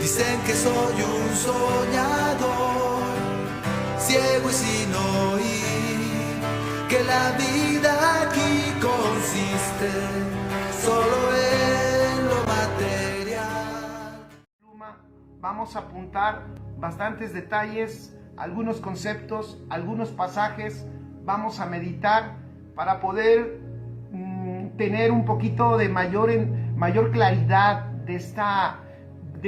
Dicen que soy un soñador, ciego y sin oír, que la vida aquí consiste solo en lo material. Vamos a apuntar bastantes detalles, algunos conceptos, algunos pasajes. Vamos a meditar para poder tener un poquito de mayor claridad de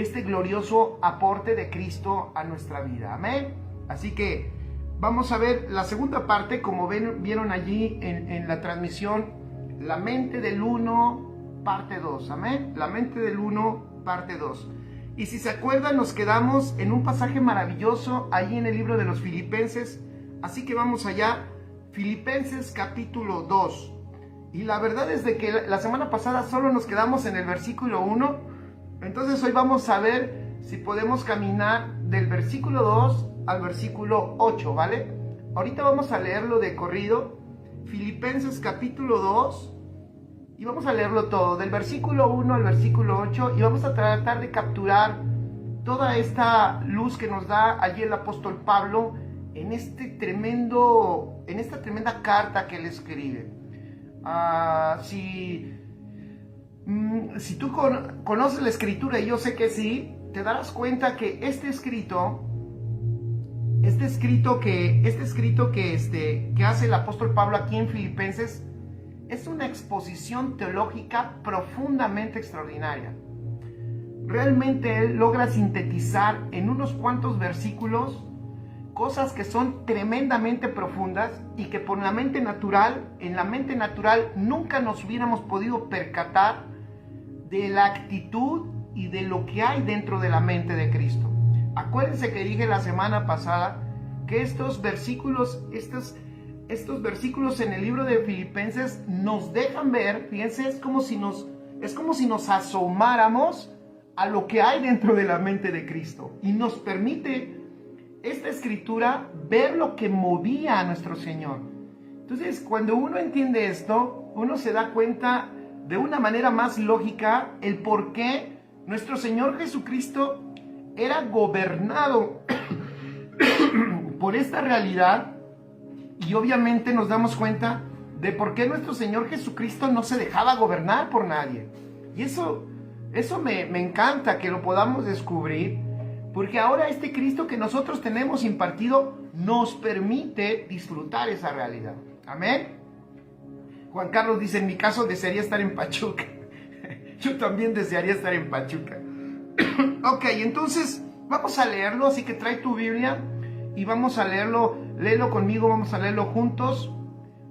este glorioso aporte de Cristo a nuestra vida. Amén. Así que vamos a ver la segunda parte, como vieron allí en la transmisión, la mente del uno, parte 2. Amén. La mente del uno, parte 2. Y si se acuerdan, nos quedamos en un pasaje maravilloso allí en el libro de los Filipenses. Así que vamos allá. Filipenses capítulo 2. Y la verdad es de que la semana pasada solo nos quedamos en el versículo 1. Entonces hoy vamos a ver si podemos caminar del versículo 2 al versículo 8, ¿vale? Ahorita vamos a leerlo de corrido. Filipenses capítulo 2. Y vamos a leerlo todo, del versículo 1 al versículo 8. Y vamos a tratar de capturar toda esta luz que nos da allí el apóstol Pablo en esta tremenda carta que él escribe. Si tú conoces la escritura, y yo sé que sí, te darás cuenta que este escrito que hace el apóstol Pablo aquí en Filipenses es una exposición teológica profundamente extraordinaria. Realmente él logra sintetizar en unos cuantos versículos cosas que son tremendamente profundas y que en la mente natural nunca nos hubiéramos podido percatar de la actitud y de lo que hay dentro de la mente de Cristo. Acuérdense que dije la semana pasada que estos versículos en el libro de Filipenses nos dejan ver, fíjense, es como si nos asomáramos a lo que hay dentro de la mente de Cristo, y nos permite esta escritura ver lo que movía a nuestro Señor. Entonces, cuando uno entiende esto, uno se da cuenta de una manera más lógica el por qué nuestro Señor Jesucristo era gobernado por esta realidad. Y obviamente nos damos cuenta de por qué nuestro Señor Jesucristo no se dejaba gobernar por nadie. Y eso me encanta que lo podamos descubrir, porque ahora este Cristo que nosotros tenemos impartido nos permite disfrutar esa realidad. Amén. Juan Carlos dice, en mi caso desearía estar en Pachuca. Yo también desearía estar en Pachuca. Ok, entonces vamos a leerlo, así que trae tu Biblia y vamos a leerlo. Léelo conmigo, vamos a leerlo juntos.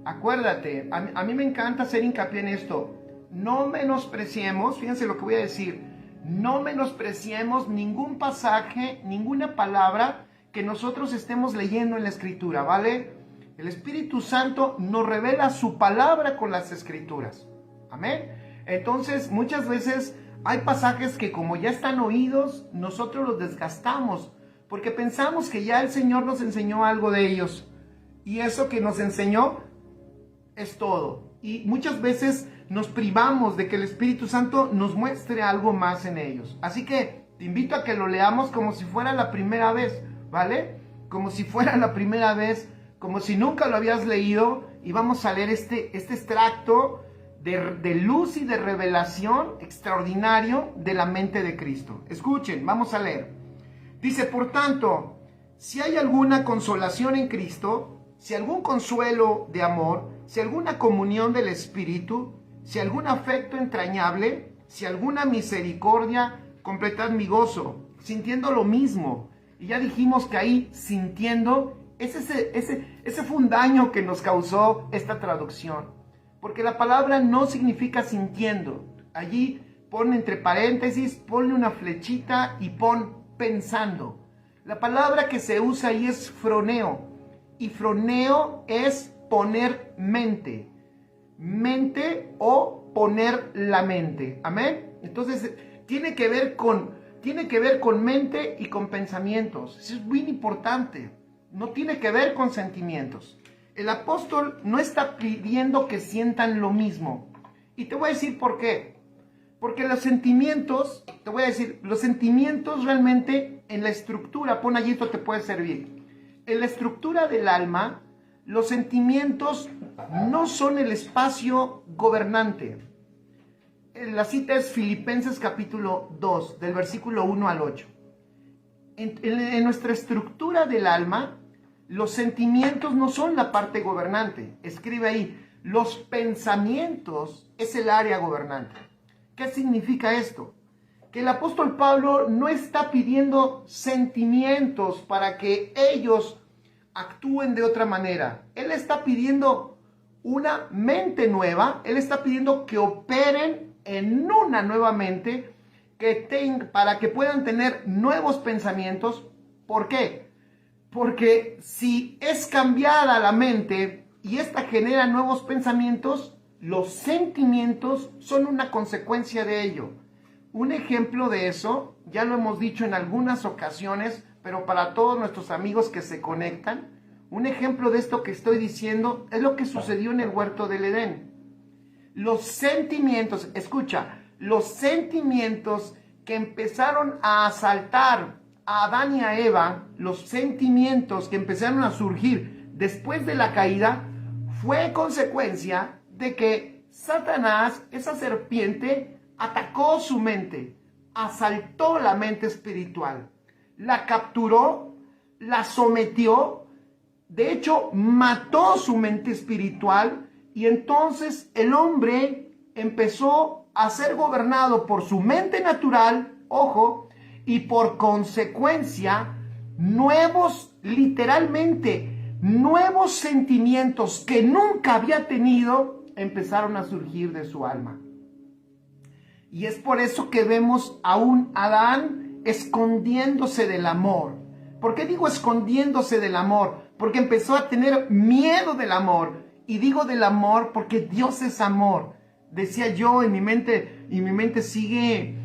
Acuérdate, a mí me encanta hacer hincapié en esto. No menospreciemos, fíjense lo que voy a decir, no menospreciemos ningún pasaje, ninguna palabra que nosotros estemos leyendo en la Escritura, ¿vale? El Espíritu Santo nos revela su palabra con las Escrituras. Amén. Entonces, muchas veces hay pasajes que como ya están oídos, nosotros los desgastamos, porque pensamos que ya el Señor nos enseñó algo de ellos. Y eso que nos enseñó es todo. Y muchas veces nos privamos de que el Espíritu Santo nos muestre algo más en ellos. Así que te invito a que lo leamos como si fuera la primera vez, ¿vale? Como si fuera la primera vez, como si nunca lo habías leído. Y vamos a leer este extracto de luz y de revelación extraordinario de la mente de Cristo. Escuchen, vamos a leer. Dice, por tanto, si hay alguna consolación en Cristo, si algún consuelo de amor, si alguna comunión del Espíritu, si algún afecto entrañable, si alguna misericordia, completad mi gozo, sintiendo lo mismo. Y ya dijimos que ahí, sintiendo, ese fue un daño que nos causó esta traducción. Porque la palabra no significa sintiendo. Allí pon entre paréntesis, ponle una flechita y pon pensando. La palabra que se usa ahí es froneo. Y froneo es poner mente. Mente o poner la mente. Amén. Entonces tiene que ver con mente y con pensamientos. Eso es muy importante. No tiene que ver con sentimientos. El apóstol no está pidiendo que sientan lo mismo. Y te voy a decir por qué. Porque los sentimientos, te voy a decir, los sentimientos realmente en la estructura, pon allí, esto te puede servir. En la estructura del alma, los sentimientos no son el espacio gobernante. La cita es Filipenses capítulo 2, del versículo 1 al 8. En nuestra estructura del alma, los sentimientos no son la parte gobernante. Escribe ahí, los pensamientos es el área gobernante. ¿Qué significa esto? Que el apóstol Pablo no está pidiendo sentimientos para que ellos actúen de otra manera. Él está pidiendo una mente nueva. Él está pidiendo que operen en una nueva mente para que puedan tener nuevos pensamientos. ¿Por qué? Porque si es cambiada la mente y esta genera nuevos pensamientos, los sentimientos son una consecuencia de ello. Un ejemplo de eso, ya lo hemos dicho en algunas ocasiones, pero para todos nuestros amigos que se conectan, un ejemplo de esto que estoy diciendo es lo que sucedió en el huerto del Edén. Los sentimientos, escucha, los sentimientos que empezaron a asaltar a Adán y a Eva, los sentimientos que empezaron a surgir después de la caída, fue consecuencia de que Satanás, esa serpiente, atacó su mente, asaltó la mente espiritual, la capturó, la sometió, de hecho mató su mente espiritual, y entonces el hombre empezó a ser gobernado por su mente natural, ojo, y por consecuencia literalmente nuevos sentimientos que nunca había tenido empezaron a surgir de su alma. Y es por eso que vemos a un Adán escondiéndose del amor. ¿Por qué digo escondiéndose del amor? Porque empezó a tener miedo del amor. Y digo del amor porque Dios es amor. Decía yo en mi mente, y mi mente sigue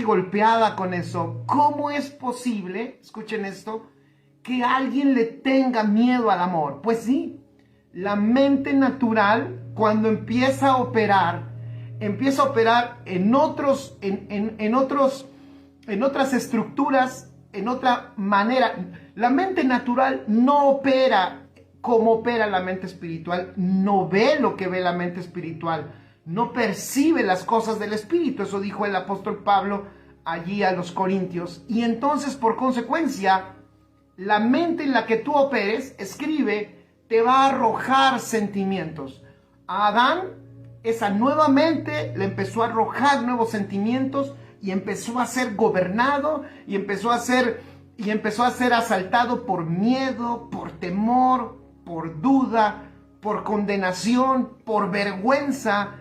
golpeada con eso. ¿Cómo es posible, escuchen esto, que alguien le tenga miedo al amor? Pues sí, la mente natural, cuando empieza a operar en otras estructuras, en otra manera. La mente natural no opera como opera la mente espiritual, no ve lo que ve la mente espiritual, no percibe las cosas del espíritu. Eso dijo el apóstol Pablo allí a los Corintios. Y entonces, por consecuencia, la mente en la que tú operes, escribe, te va a arrojar sentimientos. A Adán, esa nueva mente le empezó a arrojar nuevos sentimientos y empezó a ser gobernado y empezó a ser asaltado por miedo, por temor, por duda, por condenación, por vergüenza.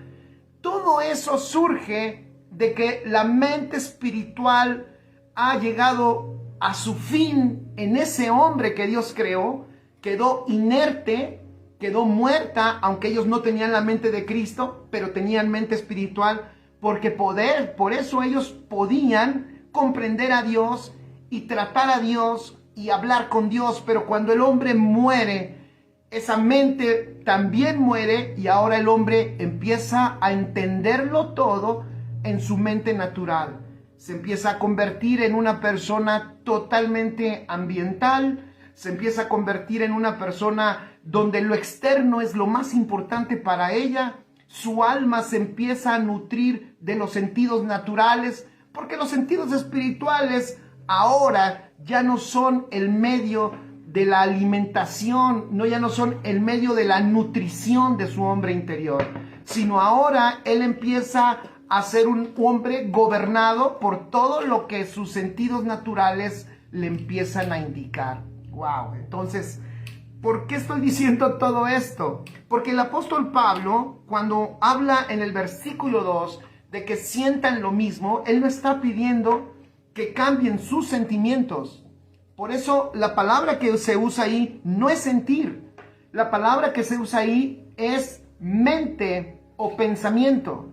Todo eso surge de que la mente espiritual ha llegado a su fin en ese hombre que Dios creó, quedó inerte, quedó muerta, aunque ellos no tenían la mente de Cristo, pero tenían mente espiritual, por eso ellos podían comprender a Dios y tratar a Dios y hablar con Dios. Pero cuando el hombre muere, esa mente también muere y ahora el hombre empieza a entenderlo todo en su mente natural. Se empieza a convertir en una persona totalmente ambiental, se empieza a convertir en una persona donde lo externo es lo más importante para ella. Su alma se empieza a nutrir de los sentidos naturales, porque los sentidos espirituales ahora ya no son el medio de la alimentación, ya no son el medio de la nutrición de su hombre interior, sino ahora él empieza a ser un hombre gobernado por todo lo que sus sentidos naturales le empiezan a indicar. Wow, entonces, ¿por qué estoy diciendo todo esto? Porque el apóstol Pablo, cuando habla en el versículo 2 de que sientan lo mismo, él no está pidiendo que cambien sus sentimientos. Por eso la palabra que se usa ahí no es sentir. La palabra que se usa ahí es mente o pensamiento.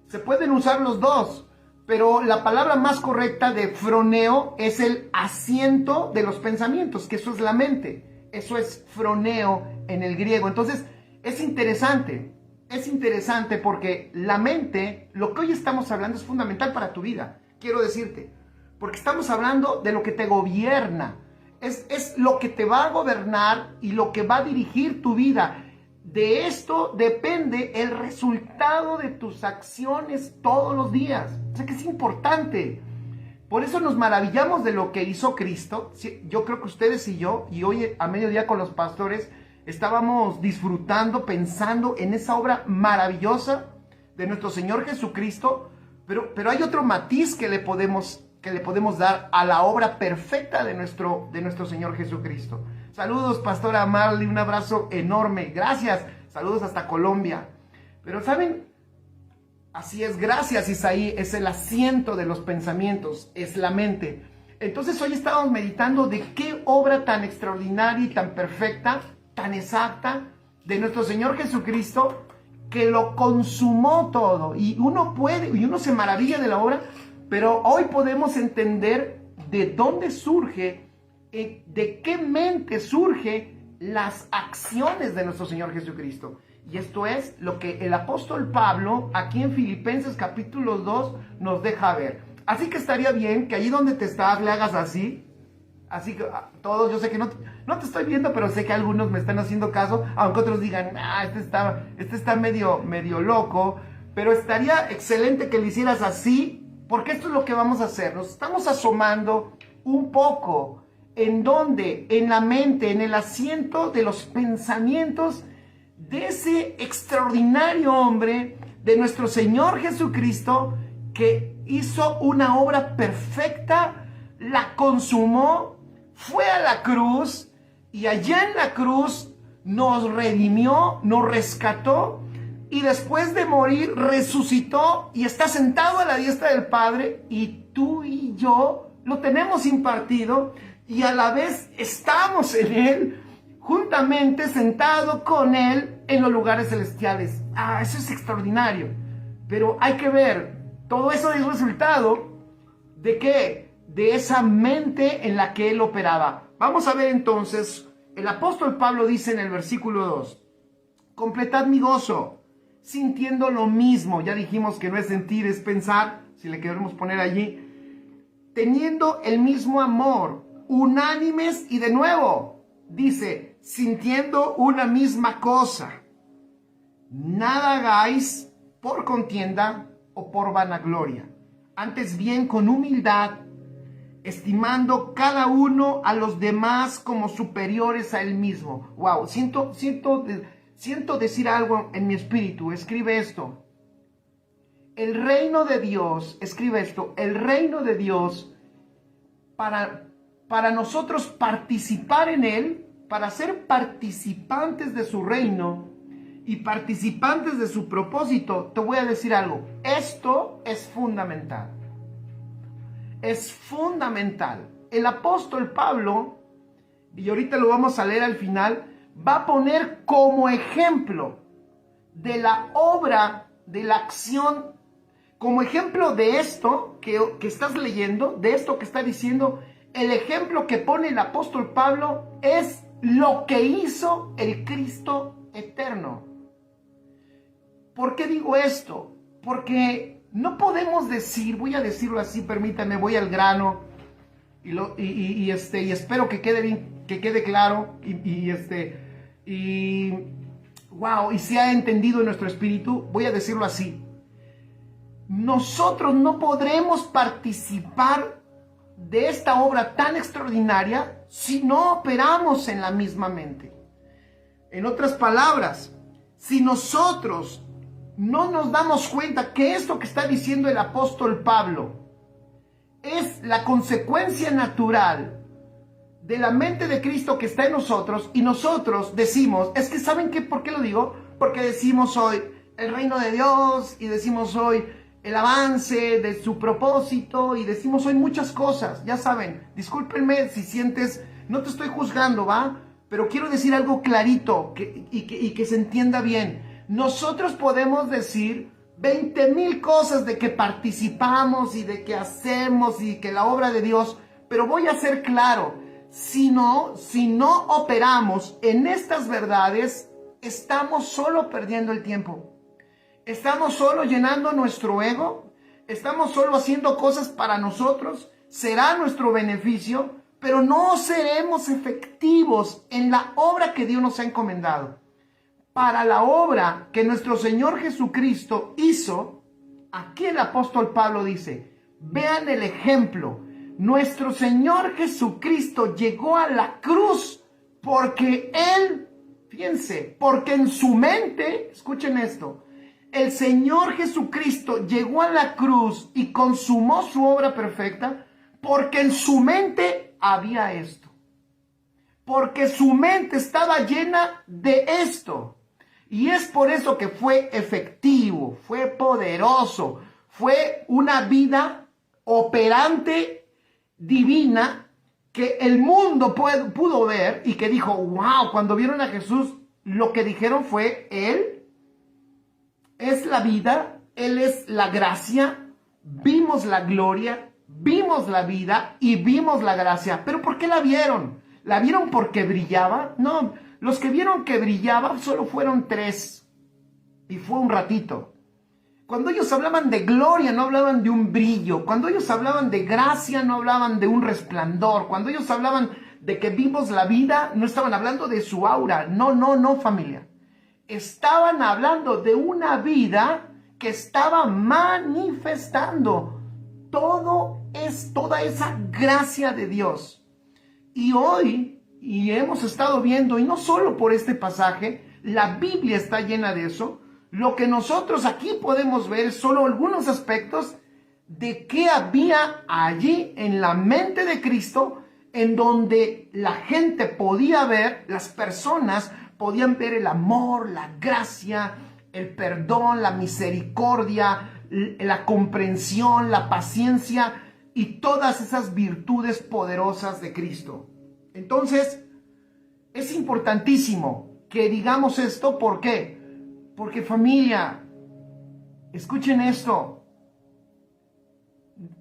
Se pueden usar los dos, pero la palabra más correcta de froneo es el asiento de los pensamientos, que eso es la mente. Eso es froneo en el griego. Entonces, es interesante, es interesante porque la mente, lo que hoy estamos hablando es fundamental para tu vida, quiero decirte, porque estamos hablando de lo que te gobierna, es lo que te va a gobernar y lo que va a dirigir tu vida. De esto depende el resultado de tus acciones todos los días. O sea que es importante. Por eso nos maravillamos de lo que hizo Cristo. Yo creo que ustedes y yo, y hoy a mediodía con los pastores, estábamos disfrutando, pensando en esa obra maravillosa de nuestro Señor Jesucristo. Pero hay otro matiz que le podemos dar a la obra perfecta de nuestro Señor Jesucristo. Saludos, pastora Marley, un abrazo enorme, gracias, saludos hasta Colombia. Pero ¿saben? Así es, gracias Isaí, es el asiento de los pensamientos, es la mente. Entonces hoy estamos meditando de qué obra tan extraordinaria y tan perfecta, tan exacta, de nuestro Señor Jesucristo, que lo consumó todo. Y uno se maravilla de la obra, pero hoy podemos entender de dónde surge, de qué mente surge las acciones de nuestro Señor Jesucristo. Y esto es lo que el apóstol Pablo aquí en Filipenses capítulo 2 nos deja ver. Así que estaría bien que allí donde te estás le hagas así. Así que todos, yo sé que no te estoy viendo, pero sé que algunos me están haciendo caso, aunque otros digan, este está medio loco. Pero estaría excelente que le hicieras así, porque esto es lo que vamos a hacer. Nos estamos asomando un poco en donde, en la mente, en el asiento de los pensamientos de ese extraordinario hombre, de nuestro Señor Jesucristo, que hizo una obra perfecta, la consumó, fue a la cruz y allá en la cruz nos redimió, nos rescató y después de morir resucitó y está sentado a la diestra del Padre, y tú y yo lo tenemos impartido y a la vez estamos en Él, juntamente sentado con Él en los lugares celestiales. Eso es extraordinario. Pero hay que ver, todo eso es resultado ¿de qué? De esa mente en la que Él operaba. Vamos a ver entonces, el apóstol Pablo dice en el versículo 2, completad mi gozo, sintiendo lo mismo. Ya dijimos que no es sentir, es pensar, si le queremos poner allí, teniendo el mismo amor, unánimes, y de nuevo dice, sintiendo una misma cosa. Nada hagáis por contienda o por vanagloria, antes bien con humildad, estimando cada uno a los demás como superiores a él mismo. Wow, siento decir algo en mi espíritu. Escribe esto. El reino de Dios, escribe esto, el reino de Dios, para nosotros participar en él, para ser participantes de su reino y participantes de su propósito, te voy a decir algo. Esto es fundamental. Es fundamental. El apóstol Pablo, y ahorita lo vamos a leer al final, va a poner como ejemplo de la obra, de la acción, como ejemplo de esto que estás leyendo, de esto que está diciendo. El ejemplo que pone el apóstol Pablo es lo que hizo el Cristo eterno. ¿Por qué digo esto? Porque no podemos decir, voy a decirlo así, permítanme, voy al grano y espero que quede bien, que quede claro y se ha entendido en nuestro espíritu. Voy a decirlo así. Nosotros no podremos participar de esta obra tan extraordinaria si no operamos en la misma mente. En otras palabras, si nosotros no nos damos cuenta que esto que está diciendo el apóstol Pablo es la consecuencia natural de la mente de Cristo que está en nosotros, y nosotros decimos, es que ¿saben qué? ¿Por qué lo digo? Porque decimos hoy el reino de Dios, y decimos hoy el avance de su propósito, y decimos hoy muchas cosas, ya saben, discúlpenme si sientes, no te estoy juzgando, ¿va? Pero quiero decir algo clarito y que se entienda bien. Nosotros podemos decir 20,000 cosas de que participamos y de que hacemos y que la obra de Dios, pero voy a ser claro, si no operamos en estas verdades, estamos solo perdiendo el tiempo. ¿Estamos solo llenando nuestro ego? ¿Estamos solo haciendo cosas para nosotros? Será nuestro beneficio, pero no seremos efectivos en la obra que Dios nos ha encomendado. Para la obra que nuestro Señor Jesucristo hizo, aquí el apóstol Pablo dice, vean el ejemplo. Nuestro Señor Jesucristo llegó a la cruz porque Él, fíjense, porque en su mente, escuchen esto, el Señor Jesucristo llegó a la cruz y consumó su obra perfecta porque en su mente había esto. Porque su mente estaba llena de esto. Y es por eso que fue efectivo, fue poderoso, fue una vida operante, divina, que el mundo pudo ver y que dijo, wow, cuando vieron a Jesús, lo que dijeron fue, Él es la vida, Él es la gracia, vimos la gloria, vimos la vida y vimos la gracia. ¿Pero por qué la vieron? ¿La vieron porque brillaba? No, los que vieron que brillaba solo fueron 3 y fue un ratito. Cuando ellos hablaban de gloria, no hablaban de un brillo. Cuando ellos hablaban de gracia, no hablaban de un resplandor. Cuando ellos hablaban de que vimos la vida, no estaban hablando de su aura. No, familia. Estaban hablando de una vida que estaba manifestando toda esa gracia de Dios. Y hoy, y hemos estado viendo, y no solo por este pasaje, la Biblia está llena de eso. Lo que nosotros aquí podemos ver es solo algunos aspectos de qué había allí en la mente de Cristo, en donde la gente podía ver, las personas podían ver el amor, la gracia, el perdón, la misericordia, la comprensión, la paciencia y todas esas virtudes poderosas de Cristo. Entonces, es importantísimo que digamos esto. ¿Por qué? Porque, familia, escuchen esto.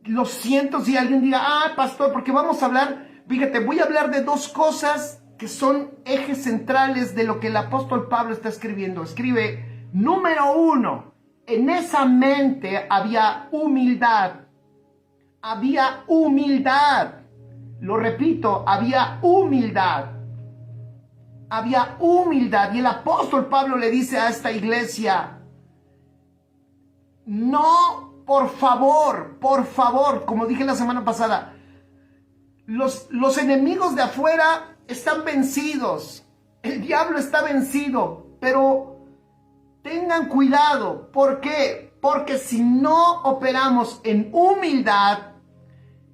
Lo siento si alguien diga, pastor, porque vamos a hablar, fíjate, voy a hablar de 2 cosas que son ejes centrales de lo que el apóstol Pablo está escribiendo. Escribe, número 1, en esa mente había humildad. Había humildad. Lo repito, había humildad. Había humildad. Y el apóstol Pablo le dice a esta iglesia, no, por favor, como dije la semana pasada, los enemigos de afuera están vencidos. El diablo está vencido, pero tengan cuidado. ¿Por qué? Porque si no operamos en humildad,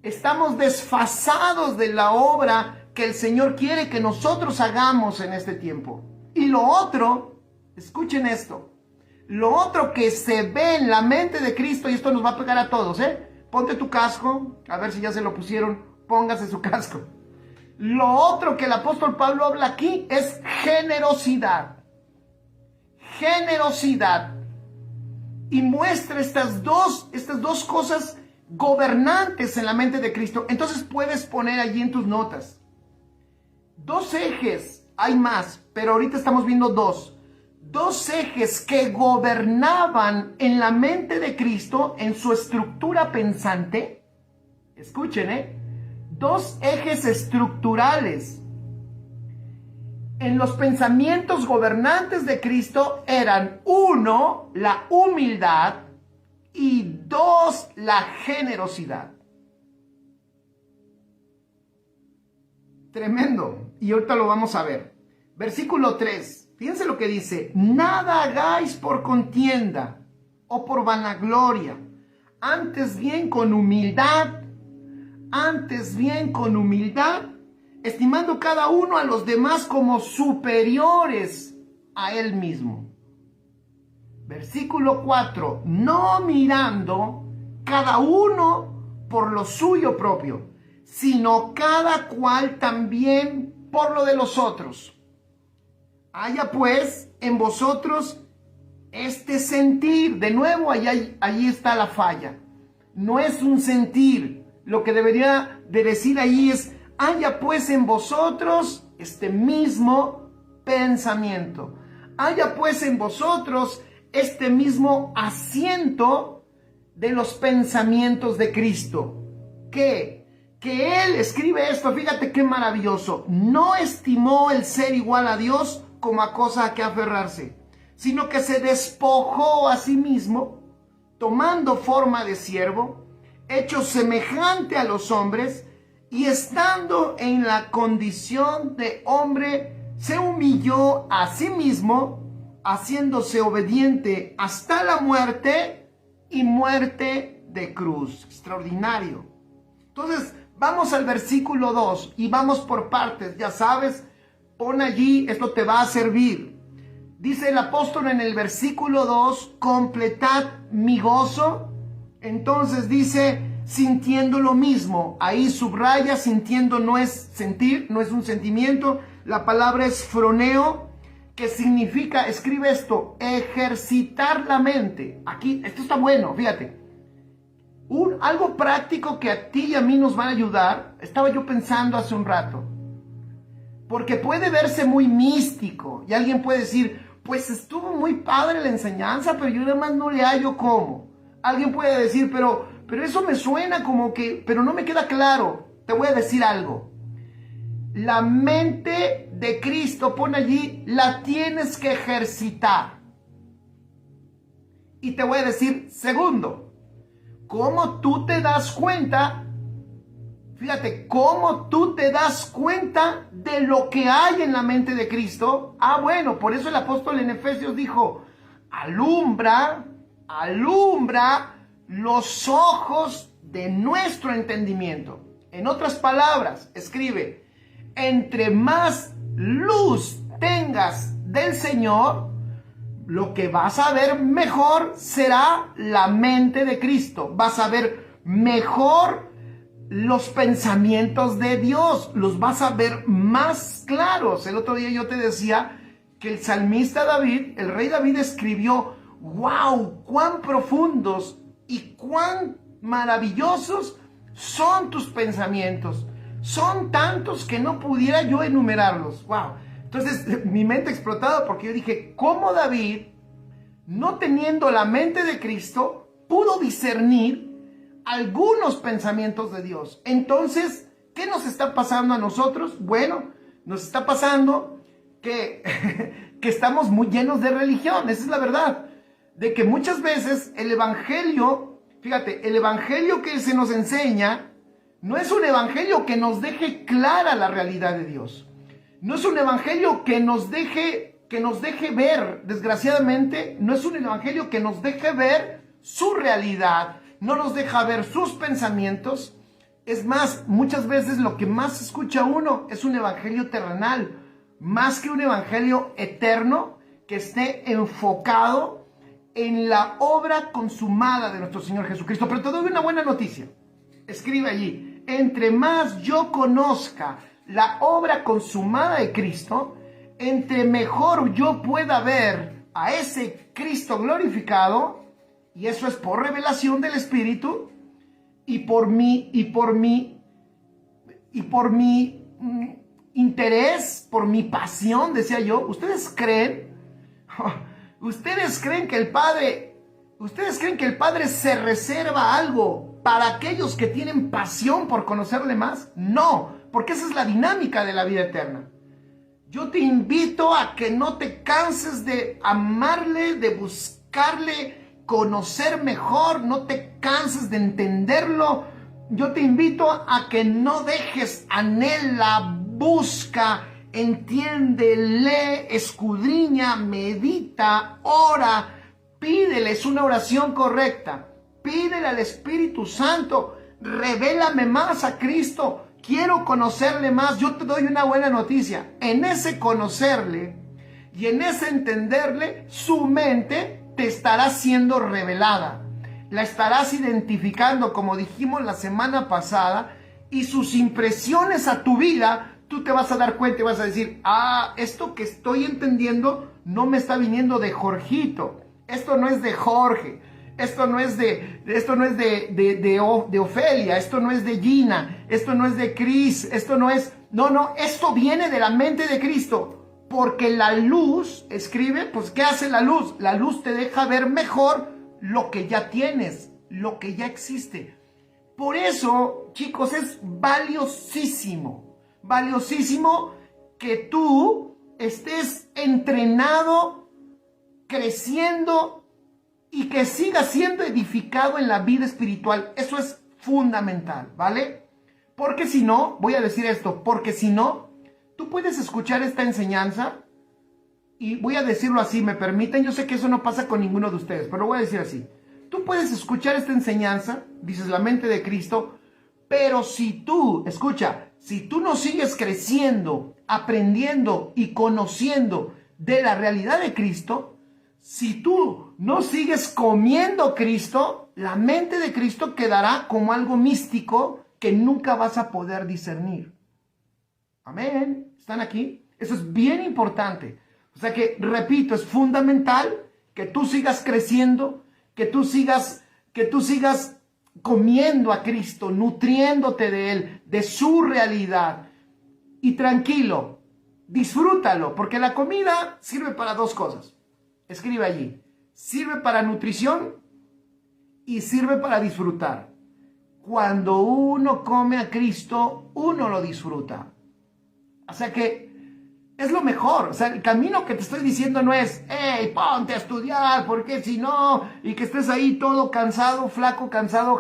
estamos desfasados de la obra que el Señor quiere que nosotros hagamos en este tiempo. Y lo otro, escuchen esto, lo otro que se ve en la mente de Cristo, y esto nos va a pegar a todos, ponte tu casco, a ver si ya se lo pusieron, póngase su casco. Lo otro que el apóstol Pablo habla aquí es generosidad. Generosidad. Y muestra estas dos cosas gobernantes en la mente de Cristo. Entonces puedes poner allí en tus notas 2 ejes, hay más, pero ahorita estamos viendo 2 ejes que gobernaban en la mente de Cristo, en su estructura pensante. Escuchen, 2 ejes estructurales en los pensamientos gobernantes de Cristo eran: 1, la humildad, y 2, la generosidad. Tremendo. Y ahorita lo vamos a ver. Versículo 3. Fíjense lo que dice: nada hagáis por contienda o por vanagloria, antes bien con humildad, estimando cada uno a los demás como superiores a él mismo. Versículo 4. No mirando cada uno por lo suyo propio, sino cada cual también por lo de los otros. Haya pues en vosotros este sentir. De nuevo, allí está la falla. No es un sentir. Lo que debería de decir allí es: haya pues en vosotros este mismo pensamiento. Haya pues en vosotros este mismo asiento de los pensamientos de Cristo. Que Él escribe esto, fíjate qué maravilloso. No estimó el ser igual a Dios como a cosa a que aferrarse, sino que se despojó a sí mismo, tomando forma de siervo, hecho semejante a los hombres, y estando en la condición de hombre, se humilló a sí mismo, haciéndose obediente hasta la muerte y muerte de cruz. Extraordinario. Entonces, vamos al versículo 2 y vamos por partes. Ya sabes, pon allí, esto te va a servir. Dice el apóstol en el versículo 2, completad mi gozo. Entonces dice, sintiendo lo mismo. Ahí subraya, sintiendo no es sentir, no es un sentimiento. La palabra es froneo, que significa, escribe esto, ejercitar la mente. Aquí, esto está bueno, fíjate. Algo práctico que a ti y a mí nos va a ayudar, estaba yo pensando hace un rato. Porque puede verse muy místico y alguien puede decir, pues estuvo muy padre la enseñanza, pero yo además no le hallo cómo. Alguien puede decir, pero eso me suena como que, pero no me queda claro. Te voy a decir algo. La mente de Cristo, pon allí, la tienes que ejercitar. Y te voy a decir, segundo, ¿cómo tú te das cuenta? Fíjate, ¿cómo tú te das cuenta de lo que hay en la mente de Cristo? Bueno, por eso el apóstol en Efesios dijo, alumbra los ojos de nuestro entendimiento. En otras palabras, escribe, entre más luz tengas del Señor, lo que vas a ver mejor será la mente de Cristo. Vas a ver mejor los pensamientos de Dios. Los vas a ver más claros. El otro día yo te decía que el salmista David, el rey David escribió, wow, cuán profundos y cuán maravillosos son tus pensamientos. Son tantos que no pudiera yo enumerarlos. Wow. Entonces mi mente explotaba porque yo dije, ¿cómo David, no teniendo la mente de Cristo, pudo discernir algunos pensamientos de Dios? Entonces, ¿qué nos está pasando a nosotros? Bueno, nos está pasando que estamos muy llenos de religión. Esa es la verdad. De que muchas veces el evangelio, fíjate, el evangelio que se nos enseña no es un evangelio que nos deje clara la realidad de Dios. No es un evangelio que nos deje ver, desgraciadamente, no es un evangelio que nos deje ver su realidad, no nos deja ver sus pensamientos. Es más, muchas veces lo que más escucha uno es un evangelio terrenal, más que un evangelio eterno que esté enfocado en la obra consumada de nuestro Señor Jesucristo. Pero te doy una buena noticia. Escribe allí, entre más yo conozca la obra consumada de Cristo, entre mejor yo pueda ver a ese Cristo glorificado, y eso es por revelación del Espíritu, y por mi interés, por mi pasión, decía yo. ¿Ustedes creen que el Padre se reserva algo para aquellos que tienen pasión por conocerle más? No, porque esa es la dinámica de la vida eterna. Yo te invito a que no te canses de amarle, de buscarle, conocer mejor, no te canses de entenderlo. Yo te invito a que no dejes, anhela, busca, entiende, lee, escudriña, medita, ora, pídele. Es una oración correcta. Pídele al Espíritu Santo, revélame más a Cristo, quiero conocerle más. Yo te doy una buena noticia, en ese conocerle y en ese entenderle, su mente te estará siendo revelada, la estarás identificando, como dijimos la semana pasada, y sus impresiones a tu vida, tú te vas a dar cuenta y vas a decir, esto que estoy entendiendo no me está viniendo de Jorgito, esto no es de Jorge, esto no es de Ofelia, esto no es de Gina, esto no es de Cris, esto viene de la mente de Cristo. porque la luz, escribe, pues ¿qué hace la luz? La luz te deja ver mejor lo que ya tienes, lo que ya existe. Por eso, chicos, es valiosísimo, valiosísimo que tú estés entrenado, creciendo y que sigas siendo edificado en la vida espiritual. Eso es fundamental, ¿vale? Porque si no, voy a decir esto, porque si no, tú puedes escuchar esta enseñanza y voy a decirlo así, me permiten, yo sé que eso no pasa con ninguno de ustedes, pero lo voy a decir así. Tú puedes escuchar esta enseñanza, dices la mente de Cristo, pero si tú, escucha, si tú no sigues creciendo, aprendiendo y conociendo de la realidad de Cristo, si tú no sigues comiendo Cristo, la mente de Cristo quedará como algo místico que nunca vas a poder discernir. Amén. ¿Están aquí? Eso es bien importante. O sea que, repito, es fundamental que tú sigas creciendo, que tú sigas comiendo a Cristo, nutriéndote de Él, de su realidad. Y tranquilo, disfrútalo, porque la comida sirve para dos cosas. Escribe allí. Sirve para nutrición y sirve para disfrutar. Cuando uno come a Cristo, uno lo disfruta. O sea que es lo mejor. O sea, el camino que te estoy diciendo no es, hey, ponte a estudiar, porque si no, y que estés ahí todo cansado, flaco, cansado,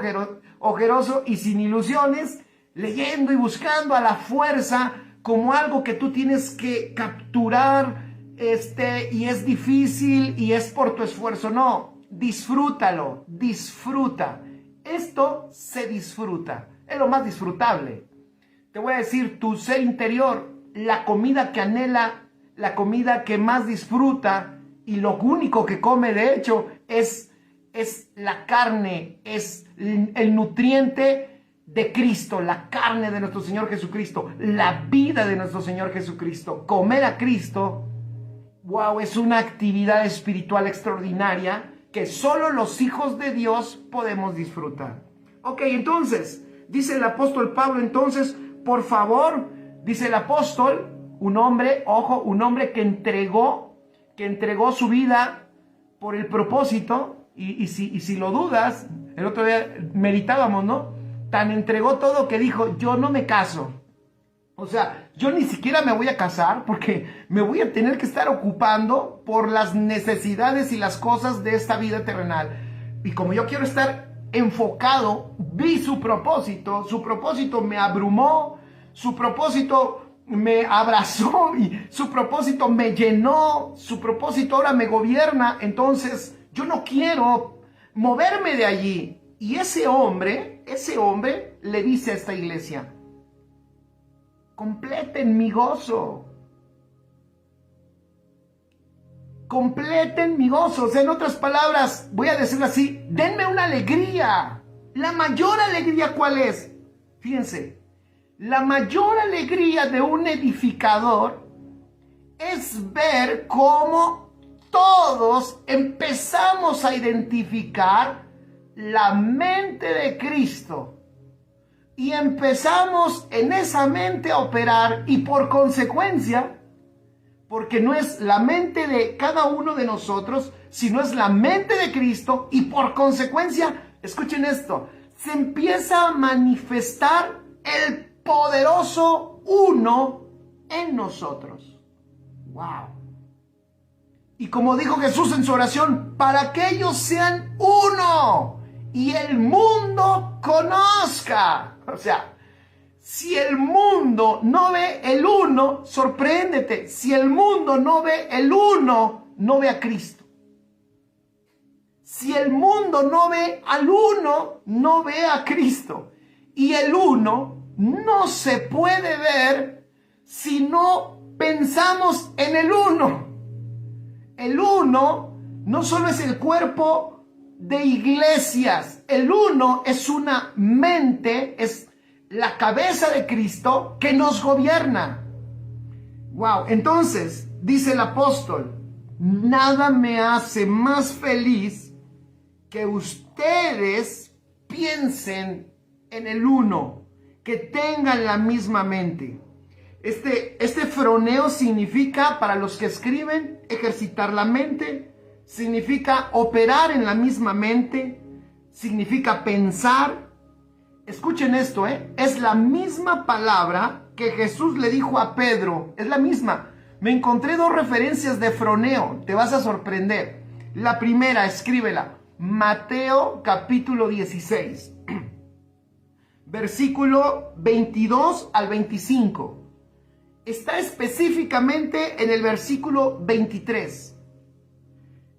ojeroso y sin ilusiones, leyendo y buscando a la fuerza como algo que tú tienes que capturar, y es difícil y es por tu esfuerzo. No, disfrútalo, disfruta. Esto se disfruta, es lo más disfrutable. Te voy a decir, tu ser interior, la comida que anhela, la comida que más disfruta y lo único que come de hecho es la carne, es el nutriente de Cristo, la carne de nuestro Señor Jesucristo, la vida de nuestro Señor Jesucristo. Comer a Cristo, wow, es una actividad espiritual extraordinaria que solo los hijos de Dios podemos disfrutar. Ok, entonces, dice el apóstol Pablo, entonces, por favor, dice el apóstol, un hombre, ojo, un hombre que entregó su vida por el propósito, y si lo dudas, el otro día meditábamos, ¿no? Tan entregó todo que dijo, yo no me caso. O sea, yo ni siquiera me voy a casar porque me voy a tener que estar ocupando por las necesidades y las cosas de esta vida terrenal. Y como yo quiero estar enfocado, vi su propósito me abrumó, su propósito me abrazó y su propósito me llenó, su propósito ahora me gobierna. Entonces yo no quiero moverme de allí. Y ese hombre le dice a esta iglesia, completen mi gozo. Completen mi gozo. O sea, en otras palabras, voy a decirlo así, denme una alegría. La mayor alegría, ¿cuál es? Fíjense, la mayor alegría de un edificador es ver cómo todos empezamos a identificar la mente de Cristo. Y empezamos en esa mente a operar y por consecuencia, porque no es la mente de cada uno de nosotros, sino es la mente de Cristo y por consecuencia, escuchen esto, se empieza a manifestar el poderoso uno en nosotros. ¡Wow! Y como dijo Jesús en su oración, para que ellos sean uno y el mundo conozca. O sea, si el mundo no ve el uno, sorpréndete. Si el mundo no ve el uno, no ve a Cristo. Si el mundo no ve al uno, no ve a Cristo. Y el uno no se puede ver si no pensamos en el uno. El uno no solo es el cuerpo de iglesias. El uno es una mente, es la cabeza de Cristo que nos gobierna. Wow, entonces, dice el apóstol, nada me hace más feliz que ustedes piensen en el uno, que tengan la misma mente. Este froneo significa, para los que escriben, ejercitar la mente, significa operar en la misma mente, significa pensar. Escuchen esto, es la misma palabra que Jesús le dijo a Pedro, es la misma. Me encontré dos referencias de froneo, te vas a sorprender. La primera, escríbela, Mateo capítulo 16, versículo 22 al 25. Está específicamente en el versículo 23.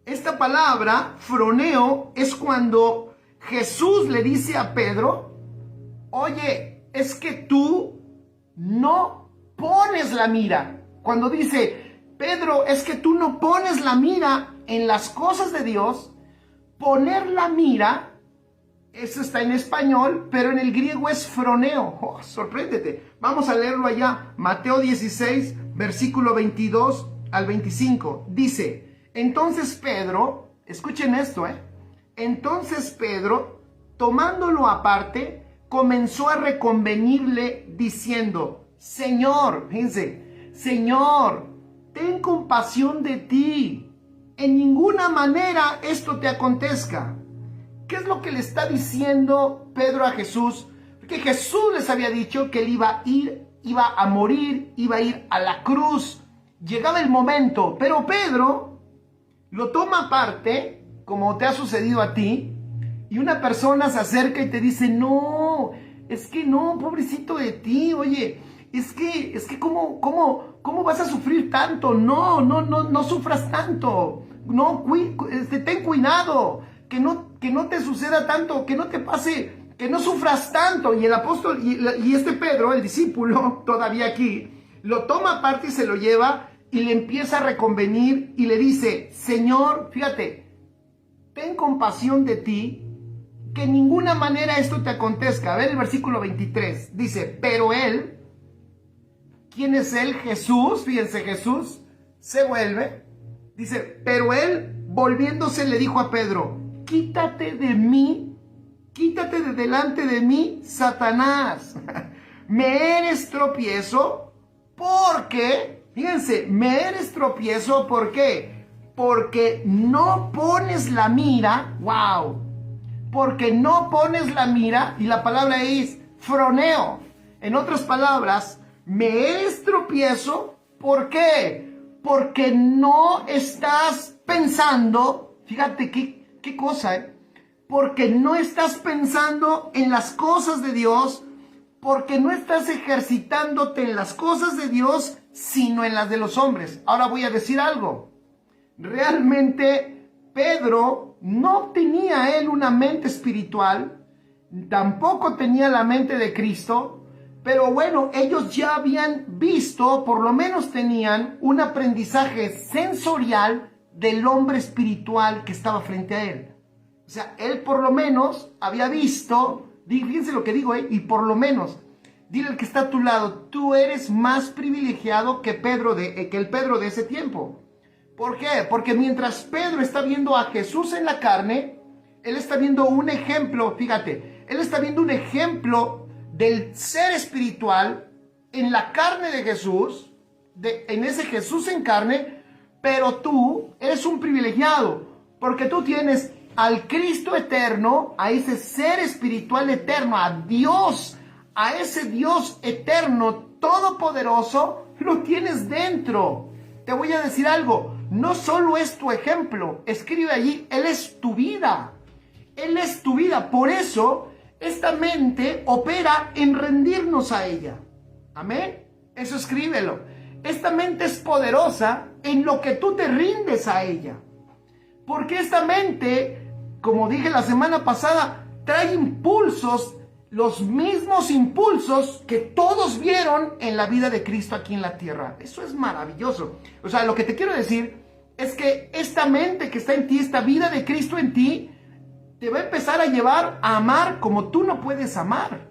Esta palabra, froneo, es cuando Jesús le dice a Pedro, oye, es que tú no pones la mira. Cuando dice, Pedro, es que tú no pones la mira en las cosas de Dios. Poner la mira, eso está en español, pero en el griego es froneo. Oh, sorpréndete. Vamos a leerlo allá. Mateo 16, versículo 22 al 25. Dice, entonces Pedro, escuchen esto, entonces Pedro, tomándolo aparte, comenzó a reconvenirle diciendo, Señor, fíjense, Señor, ten compasión de ti. En ninguna manera esto te acontezca. ¿Qué es lo que le está diciendo Pedro a Jesús? Porque Jesús les había dicho que él iba a morir, iba a ir a la cruz. Llegaba el momento, pero Pedro lo toma aparte, como te ha sucedido a ti, y una persona se acerca y te dice, no, es que no, pobrecito de ti, oye, es que ¿cómo vas a sufrir tanto? No sufras tanto, no, ten cuidado, que no te suceda tanto, que no te pase, que no sufras tanto. Y el apóstol, y este Pedro, el discípulo, todavía aquí, lo toma aparte y se lo lleva y le empieza a reconvenir y le dice, Señor, fíjate, ten compasión de ti, que en ninguna manera esto te acontezca. A ver el versículo 23, dice, pero él, ¿quién es él? Jesús, fíjense, Jesús se vuelve, dice, pero él, volviéndose, le dijo a Pedro, quítate de mí, quítate de delante de mí, Satanás. Me eres tropiezo porque, fíjense, me eres tropiezo, ¿por qué? Porque no pones la mira, wow, porque no pones la mira, y la palabra es froneo. En otras palabras, me eres tropiezo, ¿por qué? Porque no estás pensando, fíjate qué cosa, porque no estás pensando en las cosas de Dios, porque no estás ejercitándote en las cosas de Dios, sino en las de los hombres. Ahora voy a decir algo. Realmente Pedro no tenía él una mente espiritual, tampoco tenía la mente de Cristo, pero bueno, ellos ya habían visto, por lo menos tenían un aprendizaje sensorial del hombre espiritual que estaba frente a él. O sea, él por lo menos había visto, fíjense lo que digo, y por lo menos, dile al que está a tu lado, tú eres más privilegiado que el Pedro de ese tiempo. ¿Por qué? Porque mientras Pedro está viendo a Jesús en la carne, él está viendo un ejemplo, fíjate, él está viendo un ejemplo del ser espiritual en la carne de Jesús, en ese Jesús en carne, pero tú eres un privilegiado, porque tú tienes al Cristo eterno, a ese ser espiritual eterno, a Dios, a ese Dios eterno, todopoderoso, lo tienes dentro. Te voy a decir algo, no solo es tu ejemplo, escribe allí, Él es tu vida. Él es tu vida, por eso esta mente opera en rendirnos a ella. Amén. Eso escríbelo. Esta mente es poderosa en lo que tú te rindes a ella. Porque esta mente, como dije la semana pasada, trae impulsos, los mismos impulsos que todos vieron en la vida de Cristo aquí en la tierra. Eso es maravilloso. O sea, lo que te quiero decir es que esta mente que está en ti, esta vida de Cristo en ti, te va a empezar a llevar a amar como tú no puedes amar.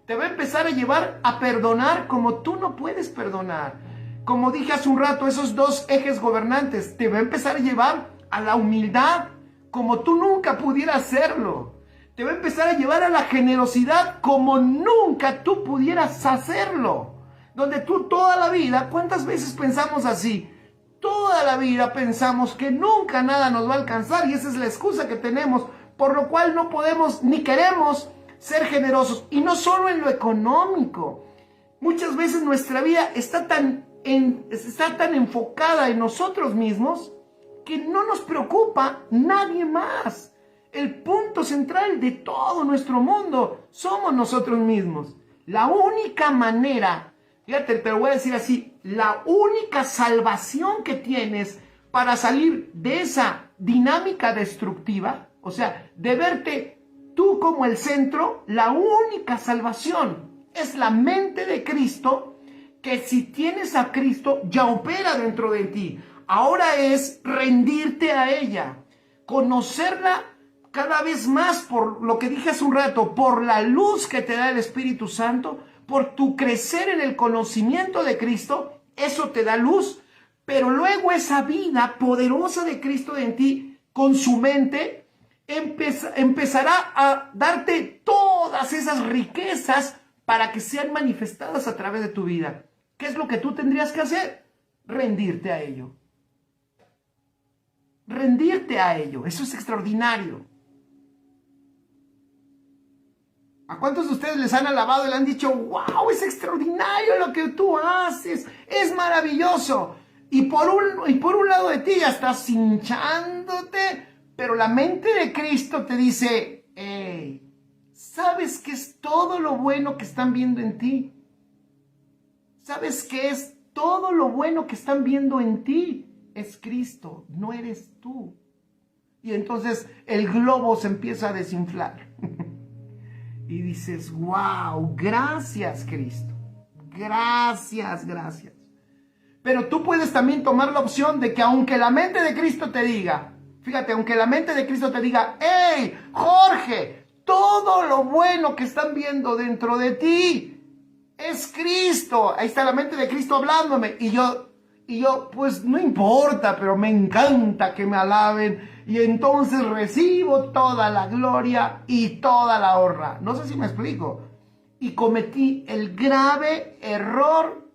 Te va a empezar a llevar a perdonar como tú no puedes perdonar. Como dije hace un rato, esos dos ejes gobernantes, te va a empezar a llevar a la humildad como tú nunca pudieras hacerlo. Te va a empezar a llevar a la generosidad como nunca tú pudieras hacerlo. donde tú toda la vida, ¿cuántas veces pensamos así? Toda la vida pensamos que nunca nada nos va a alcanzar y esa es la excusa que tenemos, por lo cual no podemos ni queremos ser generosos. Y no solo en lo económico. Muchas veces nuestra vida está tan enfocada en nosotros mismos que no nos preocupa nadie más. El punto central de todo nuestro mundo somos nosotros mismos. La única manera, fíjate, te lo voy a decir así, la única salvación que tienes para salir de esa dinámica destructiva, o sea, de verte tú como el centro, la única salvación es la mente de Cristo, que si tienes a Cristo ya opera dentro de ti. Ahora es rendirte a ella, conocerla cada vez más por lo que dije hace un rato, por la luz que te da el Espíritu Santo, por tu crecer en el conocimiento de Cristo, eso te da luz, pero luego esa vida poderosa de Cristo en ti, con su mente, empezará a darte todas esas riquezas para que sean manifestadas a través de tu vida. ¿Qué es lo que tú tendrías que hacer? Rendirte a ello. Rendirte a ello. Eso es extraordinario. ¿A cuántos de ustedes les han alabado y le han dicho, wow, es extraordinario lo que tú haces, es maravilloso? Y por un lado de ti ya estás hinchándote, pero la mente de Cristo te dice, hey, ¿sabes qué es todo lo bueno que están viendo en ti? ¿Sabes qué es todo lo bueno que están viendo en ti? Es Cristo, no eres tú. Y entonces el globo se empieza a desinflar. Y dices, wow, gracias Cristo. Gracias, gracias. Pero tú puedes también tomar la opción de que aunque la mente de Cristo te diga, fíjate, aunque la mente de Cristo te diga, hey, Jorge, todo lo bueno que están viendo dentro de ti es Cristo. Ahí está la mente de Cristo hablándome. Y yo, pues no importa, pero me encanta que me alaben. Y entonces recibo toda la gloria y toda la honra. No sé si me explico. Y cometí el grave error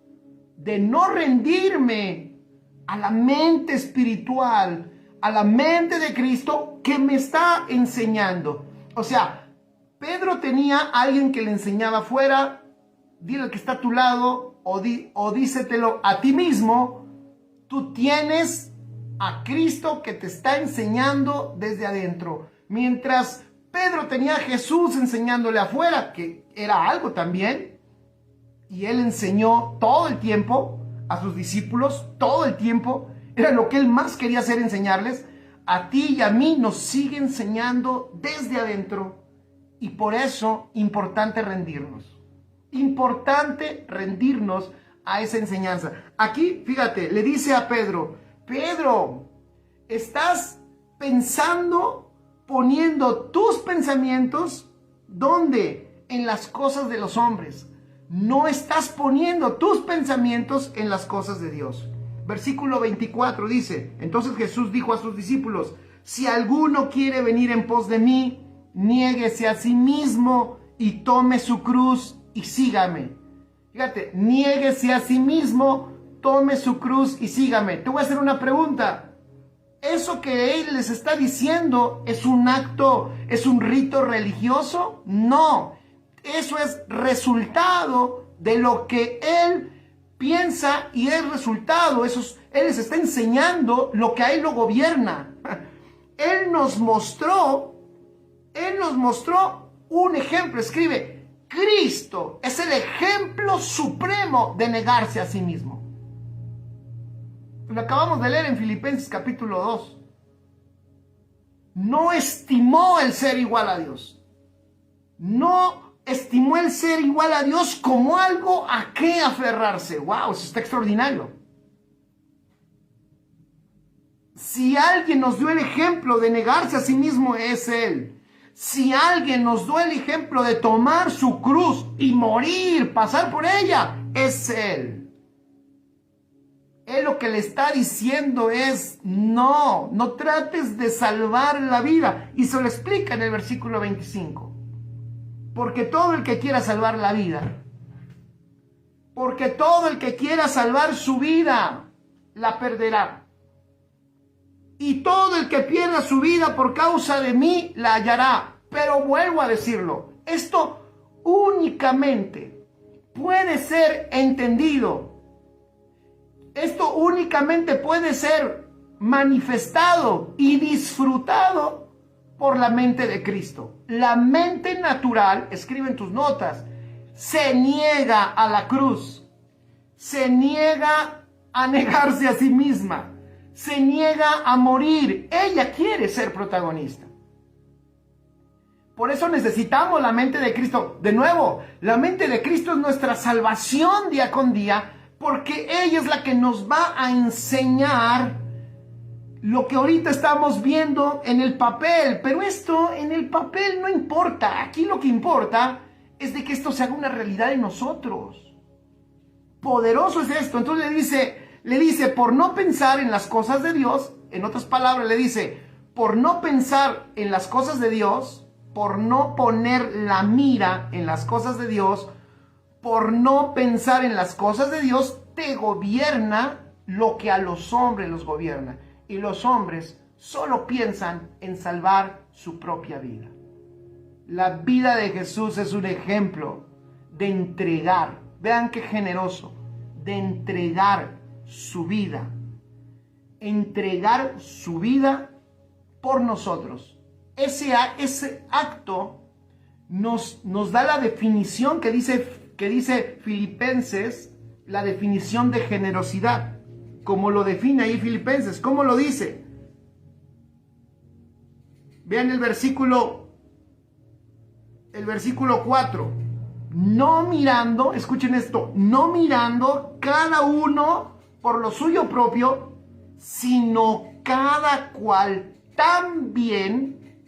de no rendirme a la mente espiritual, a la mente de Cristo que me está enseñando. O sea, Pedro tenía a alguien que le enseñaba afuera. Dile al que está a tu lado o dísetelo a ti mismo. Tú tienes a Cristo que te está enseñando desde adentro. Mientras Pedro tenía a Jesús enseñándole afuera, que era algo también, y él enseñó todo el tiempo a sus discípulos, todo el tiempo, era lo que él más quería hacer, enseñarles. A ti y a mí nos sigue enseñando desde adentro, y por eso importante rendirnos. Importante rendirnos a esa enseñanza. Aquí, fíjate, le dice a Pedro, Pedro, estás pensando, poniendo tus pensamientos, ¿dónde? En las cosas de los hombres. No estás poniendo tus pensamientos en las cosas de Dios. Versículo 24 dice, entonces Jesús dijo a sus discípulos, si alguno quiere venir en pos de mí, niéguese a sí mismo y tome su cruz y sígame. Fíjate, niéguese a sí mismo, tome su cruz y sígame. Te voy a hacer una pregunta. ¿Eso que él les está diciendo es un acto, es un rito religioso? No. Eso es resultado de lo que él piensa y es resultado. Él les está enseñando lo que a él lo gobierna. Él nos mostró un ejemplo. Escribe, Cristo es el ejemplo supremo de negarse a sí mismo. Lo acabamos de leer en Filipenses capítulo 2. No estimó el ser igual a Dios. No estimó el ser igual a Dios como algo a qué aferrarse. ¡Wow! Eso está extraordinario. Si alguien nos dio el ejemplo de negarse a sí mismo, es Él. Si alguien nos dio el ejemplo de tomar su cruz y morir, pasar por ella, es Él. Él lo que le está diciendo es, no trates de salvar la vida. Y se lo explica en el versículo 25. Porque todo el que quiera salvar la vida, Porque todo el que quiera salvar su vida, la perderá. Y todo el que pierda su vida por causa de mí, la hallará. Pero vuelvo a decirlo, esto únicamente puede ser entendido. Esto únicamente puede ser manifestado y disfrutado por la mente de Cristo. La mente natural, escribe en tus notas, se niega a la cruz, se niega a negarse a sí misma, se niega a morir. Ella quiere ser protagonista. Por eso necesitamos la mente de Cristo. De nuevo, la mente de Cristo es nuestra salvación día con día, porque ella es la que nos va a enseñar lo que ahorita estamos viendo en el papel. Pero esto en el papel no importa. Aquí lo que importa es de que esto se haga una realidad en nosotros. Poderoso es esto. Entonces le dice, por no pensar en las cosas de Dios, en otras palabras le dice, por no pensar en las cosas de Dios, por no poner la mira en las cosas de Dios, por no pensar en las cosas de Dios, te gobierna lo que a los hombres los gobierna. Y los hombres solo piensan en salvar su propia vida. La vida de Jesús es un ejemplo de entregar, vean qué generoso, de entregar su vida por nosotros. Ese acto nos da la definición que dice Filipenses, la definición de generosidad, como lo define ahí Filipenses. ¿Cómo lo dice? Vean el versículo 4. No mirando, escuchen esto, no mirando cada uno por lo suyo propio, sino cada cual también,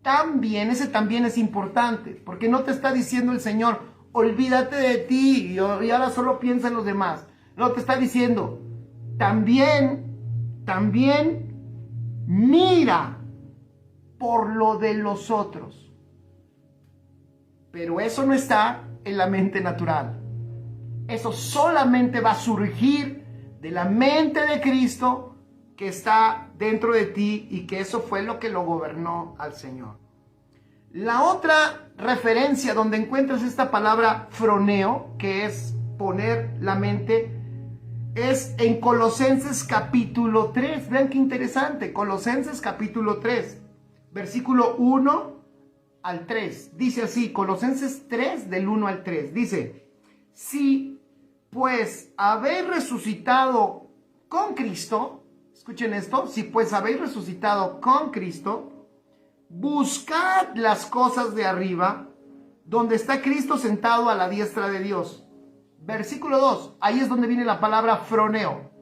ese también es importante, porque no te está diciendo el Señor, olvídate de ti y ahora solo piensa en los demás. No, te está diciendo, también mira por lo de los otros. Pero eso no está en la mente natural. Eso solamente va a surgir de la mente de Cristo que está dentro de ti, y que eso fue lo que lo gobernó al Señor. La otra referencia donde encuentras esta palabra froneo, que es poner la mente, es en Colosenses capítulo 3. Vean qué interesante. Colosenses capítulo 3, versículo 1 al 3. Dice así, Colosenses 3 del 1 al 3. Dice, si pues habéis resucitado con Cristo, escuchen esto, si pues habéis resucitado con Cristo, buscad las cosas de arriba, donde está Cristo sentado a la diestra de Dios. Versículo 2, ahí es donde viene la palabra froneo.